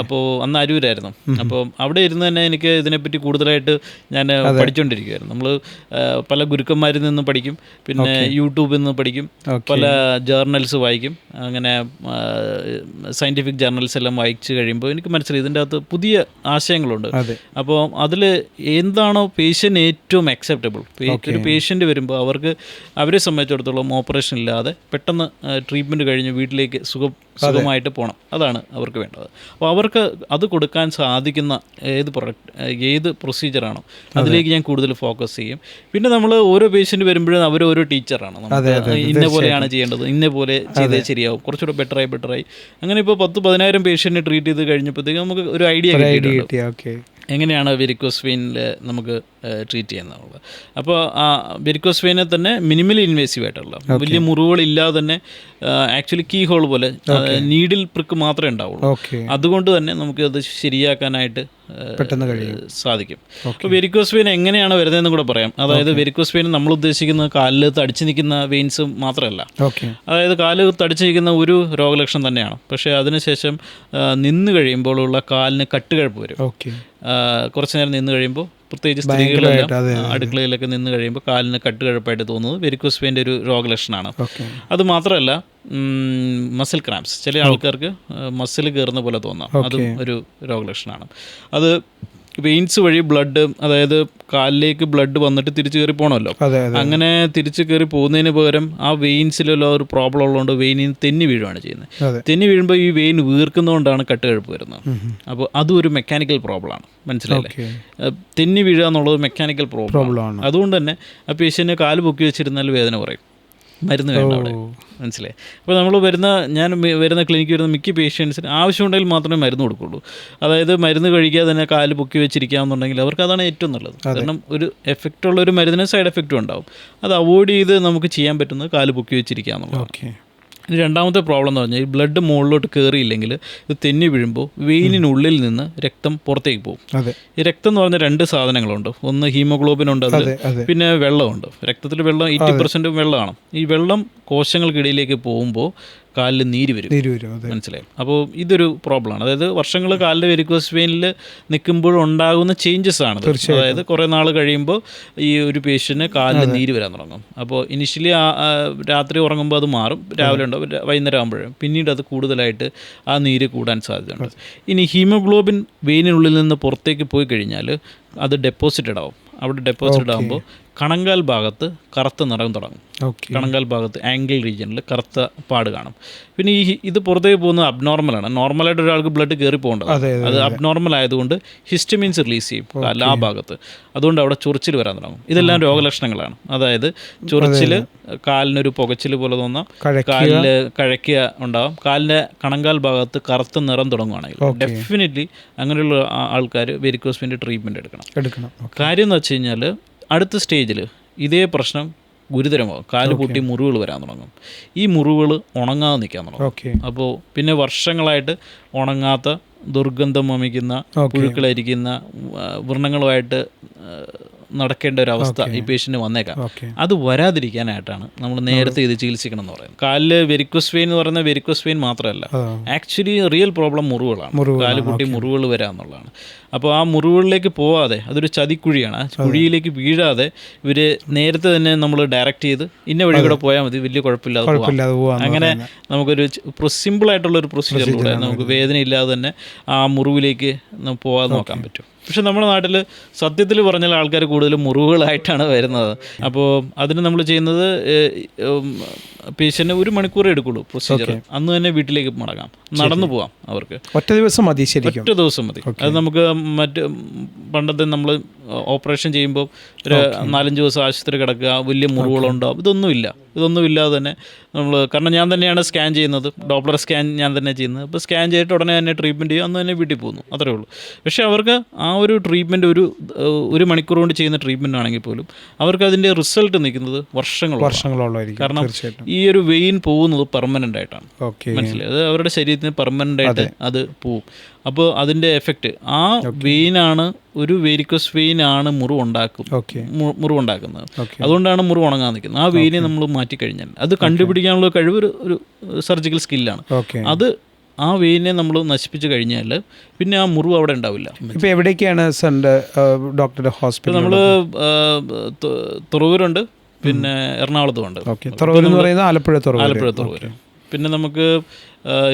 അപ്പോൾ അന്ന് അരൂരായിരുന്നു. അപ്പോൾ അവിടെ ഇരുന്ന് തന്നെ എനിക്ക് ഇതിനെപ്പറ്റി കൂടുതലായിട്ട് ഞാൻ പഠിച്ചുകൊണ്ടിരിക്കുകയായിരുന്നു. നമ്മൾ പല ഗുരുക്കന്മാരിൽ നിന്ന് പഠിക്കും, പിന്നെ യൂട്യൂബിൽ നിന്ന് പഠിക്കും, പല ജേർണൽസ് വായിക്കും. അങ്ങനെ സയൻറ്റിഫിക് ജേർണൽസ് എല്ലാം വായിച്ച് കഴിയുമ്പോൾ എനിക്ക് മനസ്സിലായി ഇതിൻ്റെ അകത്ത് പുതിയ ആശയങ്ങളുണ്ട്. അപ്പോൾ അതിൽ എന്താണോ പേഷ്യൻ്റ് ഏറ്റവും അക്സെപ്റ്റബിൾ, ഒരു പേഷ്യൻ്റ് വരുമ്പോൾ അവരെ സംബന്ധിച്ചിടത്തോളം ഓപ്പറേഷൻ ഇല്ലാതെ പെട്ടെന്ന് ട്രീറ്റ്മെൻറ്റ് കഴിഞ്ഞ് വീട്ടിലേക്ക് സുഖമായിട്ട് പോകണം, അതാണ് അവർക്ക് വേണ്ടത്. അപ്പോൾ അവർക്ക് അത് കൊടുക്കാൻ സാധിക്കുന്ന ഏത് പ്രൊസീജിയറാണോ അതിലേക്ക് ഞാൻ കൂടുതൽ ഫോക്കസ് ചെയ്യും. പിന്നെ നമ്മൾ ഓരോ പേഷ്യൻ്റ് വരുമ്പോഴും അവർ ഓരോ ടീച്ചറാണ്. ഇന്ന പോലെയാണ് ചെയ്യേണ്ടത്, ഇന്ന പോലെ ചെയ്തേ ശരിയാവും, കുറച്ചുകൂടെ ബെറ്ററായി അങ്ങനെ ഇപ്പോൾ 10-15 പേഷ്യൻറ്റിനെ ട്രീറ്റ് ചെയ്ത് കഴിഞ്ഞപ്പോഴത്തേക്ക് നമുക്ക് ഒരു ഐഡിയ കിട്ടി എങ്ങനെയാണ് വെരിക്കോസ് വെയിനിൽ നമുക്ക് ട്രീറ്റ് ചെയ്യുന്നത്. അപ്പോൾ ആ വെരിക്കോസ് വെയിനെ തന്നെ മിനിമലി ഇൻവേസീവ് ആയിട്ടുള്ള വലിയ മുറിവുകളില്ലാതെ തന്നെ ആക്ച്വലി കീ ഹോൾ പോലെ നീഡിൽ പ്രിക്ക് മാത്രമേ ഉണ്ടാവുള്ളൂ. അതുകൊണ്ട് തന്നെ നമുക്കത് ശരിയാക്കാനായിട്ട് സാധിക്കും. അപ്പോൾ വെരിക്കോസ് വെയിൻ എങ്ങനെയാണ് വരുന്നതെന്ന് കൂടെ പറയാം. അതായത് വെരിക്കോസ് വെയിൻ നമ്മൾ ഉദ്ദേശിക്കുന്നത് കാലിൽ തടിച്ചു നിൽക്കുന്ന വെയിൻസ് മാത്രമല്ല. അതായത് കാല് തടിച്ചു നിൽക്കുന്ന ഒരു രോഗലക്ഷണം തന്നെയാണ്. പക്ഷേ അതിനുശേഷം നിന്ന് കഴിയുമ്പോഴുള്ള കാലിന് കട്ടുകഴപ്പ് വരും. കുറച്ച് നേരം നിന്ന് കഴിയുമ്പോൾ, പ്രത്യേകിച്ച് സ്ത്രീകളെല്ലാം അടുക്കളയിലൊക്കെ നിന്ന് കഴിയുമ്പോൾ കാലിന് കട്ടുകഴപ്പായിട്ട് തോന്നുന്നത് വെരിക്കോസ് വെയിൻ്റെ ഒരു രോഗലക്ഷണമാണ്. അത് മാത്രമല്ല മസിൽ ക്രാംസ്, ചില ആൾക്കാർക്ക് മസിൽ കയറുന്ന പോലെ തോന്നാം, അതും ഒരു രോഗലക്ഷണമാണ്. അത് വെയിൻസ് വഴി ബ്ലഡ്, അതായത് കാലിലേക്ക് ബ്ലഡ് വന്നിട്ട് തിരിച്ചു കയറി പോകണമല്ലോ. അങ്ങനെ തിരിച്ചു കയറി പോകുന്നതിന് പകരം ആ വെയിൻസിലുള്ള ഒരു പ്രോബ്ലം ഉള്ളതുകൊണ്ട് വെയിനിൽ നിന്ന് തെന്നി വീഴുകയാണ് ചെയ്യുന്നത്. തെന്നി വീഴുമ്പോൾ ഈ വെയിൻ വീർക്കുന്നതുകൊണ്ടാണ് കട്ടുകഴപ്പ് വരുന്നത്. അപ്പോൾ അതും ഒരു മെക്കാനിക്കൽ പ്രോബ്ലമാണ്, മനസ്സിലായില്ലേ? തെന്നി വീഴുക എന്നുള്ളത് മെക്കാനിക്കൽ പ്രോബ്ലമാണ്. അതുകൊണ്ട് തന്നെ ആ പേഷ്യൻറ്റിന് കാല് പൊക്കി വെച്ചിരുന്നാൽ വേദന കുറയും, മരുന്ന് വേണ്ട അവിടെ, മനസ്സിലായി? അപ്പോൾ നമ്മൾ ഞാൻ വരുന്ന ക്ലിനിക്കിൽ വരുന്ന മിക്ക പേഷ്യൻസിന് ആവശ്യമുണ്ടെങ്കിൽ മാത്രമേ മരുന്ന് കൊടുക്കുള്ളൂ. അതായത് മരുന്ന് കഴിക്കാതെ തന്നെ കാല് പൊക്കി വെച്ചിരിക്കാമെന്നുണ്ടെങ്കിൽ അവർക്ക് അതാണ് ഏറ്റവും നല്ലത്. കാരണം ഒരു എഫക്റ്റുള്ള ഒരു മരുന്നിന് സൈഡ് എഫക്റ്റും ഉണ്ടാവും. അത് അവോയ്ഡ് ചെയ്ത് നമുക്ക് ചെയ്യാൻ പറ്റുന്നത് കാല് പൊക്കി വെച്ചിരിക്കുക എന്നുള്ളത്. രണ്ടാമത്തെ പ്രോബ്ലം എന്ന് പറഞ്ഞാൽ ഈ ബ്ലഡ് മുകളിലോട്ട് കയറിയില്ലെങ്കിൽ ഇത് തെന്നി വീഴുമ്പോൾ വെയിനിനുള്ളിൽ നിന്ന് രക്തം പുറത്തേക്ക് പോകും. ഈ രക്തം എന്ന് പറഞ്ഞാൽ 2 സാധനങ്ങളുണ്ട്. ഒന്ന് ഹീമോഗ്ലോബിൻ ഉണ്ട്, അതിൽ പിന്നെ വെള്ളമുണ്ട്. രക്തത്തിൽ വെള്ളം 80% വെള്ളമാണ്. ഈ വെള്ളം കോശങ്ങൾക്കിടയിലേക്ക് പോകുമ്പോൾ കാലിൽ നീര് വരും, മനസ്സിലായി? അപ്പോൾ ഇതൊരു പ്രോബ്ലമാണ്. അതായത് വർഷങ്ങൾ കാലിൽ വെരിക്കോസ് വെയിനിൽ നിൽക്കുമ്പോൾ ഉണ്ടാകുന്ന ചേഞ്ചസ് ആണ്. അതായത് കുറേ നാൾ കഴിയുമ്പോൾ ഈ ഒരു പേഷ്യന് കാലിൽ നീര് വരാൻ തുടങ്ങും. അപ്പോൾ ഇനിഷ്യലി രാത്രി ഉറങ്ങുമ്പോൾ അത് മാറും, രാവിലെ ഉണ്ടാവും, വൈകുന്നേരം ആകുമ്പോഴും പിന്നീട് അത് കൂടുതലായിട്ട് ആ നീര് കൂടാൻ സാധ്യതയുണ്ട്. ഇനി ഹീമോഗ്ലോബിൻ വെയിനുള്ളിൽ നിന്ന് പുറത്തേക്ക് പോയി കഴിഞ്ഞാൽ അത് ഡെപ്പോസിറ്റഡ് ആവും. അവിടെ ഡെപ്പോസിറ്റഡ് ആകുമ്പോൾ കണങ്കാൽ ഭാഗത്ത് കറുത്ത നിറം തുടങ്ങും. കണങ്കാൽ ഭാഗത്ത് ആംഗിൾ റീജിയനിൽ കറുത്ത പാട് കാണും. പിന്നെ ഇത് പുറത്തേക്ക് പോകുന്നത് അബ്നോർമലാണ്. നോർമലായിട്ട് ഒരാൾക്ക് ബ്ലഡ് കയറി പോകേണ്ടത്, അത് അബ്നോർമൽ ആയതുകൊണ്ട് ഹിസ്റ്റമിൻസ് റിലീസ് ചെയ്യും ആ ഭാഗത്ത്. അതുകൊണ്ട് അവിടെ ചൊറിച്ചിൽ വരാൻ തുടങ്ങും. ഇതെല്ലാം രോഗലക്ഷണങ്ങളാണ്. അതായത് ചൊറിച്ചിൽ, കാലിനൊരു പുകച്ചിൽ പോലെ തോന്നാം, കാലിൽ കഴക്കുക ഉണ്ടാകും, കാലിൻ്റെ കണങ്കാൽ ഭാഗത്ത് കറുത്ത നിറം തുടങ്ങുകയാണെങ്കിൽ ഡെഫിനറ്റ്ലി അങ്ങനെയുള്ള ആൾക്കാർ വെരിക്കോസ് വെയിൻ്റെ ട്രീറ്റ്മെൻറ്റ് എടുക്കണം. കാര്യം എന്ന് വെച്ച് കഴിഞ്ഞാൽ അടുത്ത സ്റ്റേജിൽ ഇതേ പ്രശ്നം ഗുരുതരമാകും. കാല് പൊട്ടി മുറിവുകൾ വരാൻ തുടങ്ങും. ഈ മുറിവുകൾ ഉണങ്ങാതെ നിൽക്കാൻ തുടങ്ങും. അപ്പോൾ പിന്നെ വർഷങ്ങളായിട്ട് ഉണങ്ങാത്ത, ദുർഗന്ധം വമിക്കുന്ന, പുഴുക്കളായിരിക്കുന്ന വ്രണങ്ങളുമായിട്ട് നടക്കേണ്ട ഒരു അവസ്ഥ ഈ പേഷ്യൻറ്റ് വന്നേക്കാം. ഓക്കെ. അത് വരാതിരിക്കാനായിട്ടാണ് നമ്മൾ നേരത്തെ ഇത് ചികിത്സിക്കണം എന്ന് പറയുന്നത്. കാലിൽ വെരിക്കോസ് വെയിൻ എന്ന് പറയുന്ന വെരിക്കോസ് വെയിൻ മാത്രമല്ല, ആക്ച്വലി റിയൽ പ്രോബ്ലം മുറിവുകളാണ്. കാല് പൊട്ടി മുറിവുകൾ വരിക എന്നുള്ളതാണ്. അപ്പോൾ ആ മുറിവുകളിലേക്ക് പോവാതെ, അതൊരു ചതിക്കുഴിയാണ്, ആ കുഴിയിലേക്ക് വീഴാതെ ഇവർ നേരത്തെ തന്നെ നമ്മൾ ഡയറക്റ്റ് ചെയ്ത് ഇന്ന വഴി കൂടെ പോയാൽ മതി, വലിയ കുഴപ്പമില്ലാതെ പോകാം. അങ്ങനെ നമുക്കൊരു സിമ്പിളായിട്ടുള്ളൊരു പ്രൊസീജിയറിലൂടെ നമുക്ക് വേദന ഇല്ലാതെ തന്നെ ആ മുറിവിലേക്ക് പോകാതെ നോക്കാൻ പറ്റും. പക്ഷെ നമ്മുടെ നാട്ടിൽ സത്യത്തിൽ പറഞ്ഞാൽ ആൾക്കാർ കൂടുതലും മുറിവുകളായിട്ടാണ് വരുന്നത്. അപ്പോൾ അതിന് നമ്മൾ ചെയ്യുന്നത് പേഷ്യൻറ്റ് 1 മണിക്കൂറേ എടുക്കുള്ളൂ പ്രൊസീജിയർ. അന്ന് തന്നെ വീട്ടിലേക്ക് മടങ്ങാം, നടന്നു പോകാം. അവർക്ക് ഒറ്റ ദിവസം മതി. ശരിക്കും ഒറ്റ ദിവസം മതി. അത് നമുക്ക് മറ്റ് പണ്ടത്തെ നമ്മൾ ഓപ്പറേഷൻ ചെയ്യുമ്പോൾ ഒരു 4-5 ദിവസം ആശുപത്രി കിടക്കുക, വലിയ മുറിവുകളുണ്ടാവും. ഇതൊന്നും ഇല്ലാതെ തന്നെ നമ്മൾ, കാരണം ഞാൻ തന്നെയാണ് സ്കാൻ ചെയ്യുന്നത്, ഡോപ്ലർ സ്കാൻ ഞാൻ തന്നെ ചെയ്യുന്നത്. അപ്പോൾ സ്കാൻ ചെയ്തിട്ട് ഉടനെ തന്നെ ട്രീറ്റ്മെൻറ്റ് ചെയ്യും, അന്ന് തന്നെ വീട്ടിൽ പോകുന്നു, അത്രേ ഉള്ളൂ. പക്ഷേ അവർക്ക് ആ ഒരു ട്രീറ്റ്മെൻറ്റ് ഒരു മണിക്കൂർ കൊണ്ട് ചെയ്യുന്ന ട്രീറ്റ്മെൻറ്റ് ആണെങ്കിൽ പോലും അവർക്ക് അതിൻ്റെ റിസൾട്ട് നിൽക്കുന്നത് വർഷങ്ങളോളമായിരിക്കും. കാരണം ഈ ഒരു വെയിൻ പോകുന്നത് പെർമനൻ്റ് ആയിട്ടാണ്. മനസ്സിലായി? അത് അവരുടെ ശരീരത്തിന് പെർമനൻ്റ് ആയിട്ട് അത് പോവും. അപ്പോൾ അതിൻ്റെ എഫക്റ്റ് ആ വെയിനാണ്, ഒരു വെരിക്കോസ് വെയിനാണ് മുറിവുണ്ടാക്കുന്നത്. അതുകൊണ്ടാണ് മുറിവ് ഉണങ്ങാൻ നിൽക്കുന്നത്. ആ വെയിനെ നമ്മൾ മാറ്റിക്കഴിഞ്ഞാൽ അത് കണ്ടുപിടിക്കാനുള്ള കഴിവ് ഒരു സർജിക്കൽ സ്കില്ലാണ്. അത് ആ വെയിനെ നമ്മൾ നശിപ്പിച്ച് കഴിഞ്ഞാൽ പിന്നെ ആ മുറിവ് അവിടെ ഉണ്ടാവില്ല. ഇപ്പോൾ എവിടേക്കാണ് ഡോക്ടറുടെ ഹോസ്പിറ്റൽ? നമ്മൾ തുറവൂരുണ്ട്, പിന്നെ എറണാകുളത്തുമുണ്ട്. തുറവൂർ എന്ന് പറയുന്നത് ആലപ്പുഴ തുറവൂർ. പിന്നെ നമുക്ക്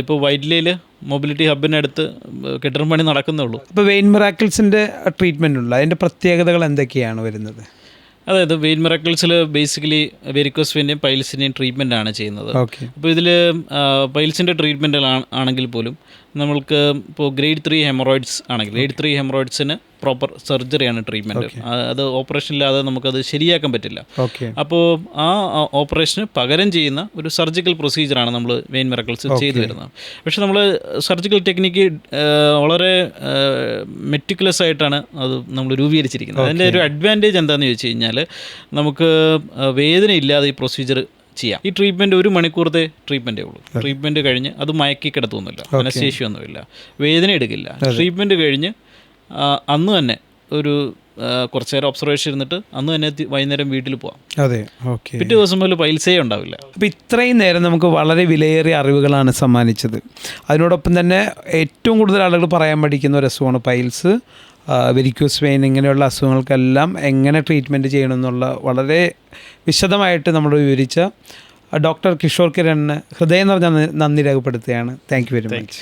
ഇപ്പോൾ വൈറ്റ്ലയിൽ മൊബിലിറ്റി ഹബിനടുത്ത് കെട്ടിടം പണി നടക്കുന്നുള്ളൂ. ഇപ്പോൾ വെയിൻ മിറാക്കിൾസിൻ്റെ ട്രീറ്റ്മെൻ്റ് ഉള്ള അതിൻ്റെ പ്രത്യേകതകൾ എന്തൊക്കെയാണ് വരുന്നത്? അതായത് വെയിൻ മിറാക്കിൾസിൽ ബേസിക്കലി വെരിക്കോസ് വെയിൻ്റെയും പൈൽസിൻ്റെയും ട്രീറ്റ്മെൻ്റ് ആണ് ചെയ്യുന്നത്. അപ്പോൾ ഇതിൽ പൈൽസിൻ്റെ ട്രീറ്റ്മെൻറ്റ് ആണെങ്കിൽ പോലും നമ്മൾക്ക് ഇപ്പോൾ ഗ്രേഡ് 3 ഹെമറോയിഡ്സ് ആണെങ്കിൽ ഗ്രേഡ് 3 ഹെമറോയിഡ്സിന് പ്രോപ്പർ സർജറിയാണ് ട്രീറ്റ്മെൻറ്റ്. അത് ഓപ്പറേഷൻ ഇല്ലാതെ നമുക്കത് ശരിയാക്കാൻ പറ്റില്ല. അപ്പോൾ ആ ഓപ്പറേഷന് പകരം ചെയ്യുന്ന ഒരു സർജിക്കൽ പ്രൊസീജിയറാണ് നമ്മൾ വെയിൻ മിറാക്കിൾസ് ചെയ്തു വരുന്നത്. പക്ഷേ നമ്മൾ സർജിക്കൽ ടെക്നിക്ക് വളരെ മെറ്റിക്കുലസ് ആയിട്ടാണ് അത് നമ്മൾ രൂപീകരിച്ചിരിക്കുന്നത്. അതിൻ്റെ ഒരു അഡ്വാൻറ്റേജ് എന്താണെന്ന് ചോദിച്ചു കഴിഞ്ഞാൽ നമുക്ക് വേദന ഇല്ലാതെ ഈ പ്രൊസീജിയർ ചെയ്യാം. ഈ ട്രീറ്റ്മെൻറ്റ് 1 മണിക്കൂറത്തെ ട്രീറ്റ്മെൻറ്റേ ഉള്ളൂ. ട്രീറ്റ്മെൻറ്റ് കഴിഞ്ഞ് അത് മയക്കി കിടത്തൊന്നുമില്ല, അനസ്തേഷ്യ ഒന്നുമില്ല, വേദന എടുക്കില്ല. ട്രീറ്റ്മെൻറ്റ് കഴിഞ്ഞ് അന്ന് തന്നെ ഒരു കുറച്ച് നേരം ഒബ്സർവേഷൻ ഇരുന്നിട്ട് അന്ന് തന്നെ വൈകുന്നേരം വീട്ടിൽ പോകാം. പിറ്റേ ദിവസം മുതൽ പൈൽസേ ഉണ്ടാവില്ല. അപ്പോൾ ഇത്രയും നേരം നമുക്ക് വളരെ വിലയേറിയ അറിവുകളാണ് സമ്മാനിച്ചത്. അതിനോടൊപ്പം തന്നെ ഏറ്റവും കൂടുതൽ ആളുകൾ പറയാൻ പഠിക്കുന്ന ഒരു അസുഖമാണ് പൈൽസ്, വെരിക്കോസ് വെയിൻ. ഇങ്ങനെയുള്ള അസുഖങ്ങൾക്കെല്ലാം എങ്ങനെ ട്രീറ്റ്മെൻറ്റ് ചെയ്യണമെന്നുള്ള വളരെ വിശദമായിട്ട് നമ്മൾ വിവരിച്ച ഡോക്ടർ കിഷോർ കിരണിന് ഹൃദയം നിറഞ്ഞ നന്ദി രേഖപ്പെടുത്തുകയാണ്. Thank you very much.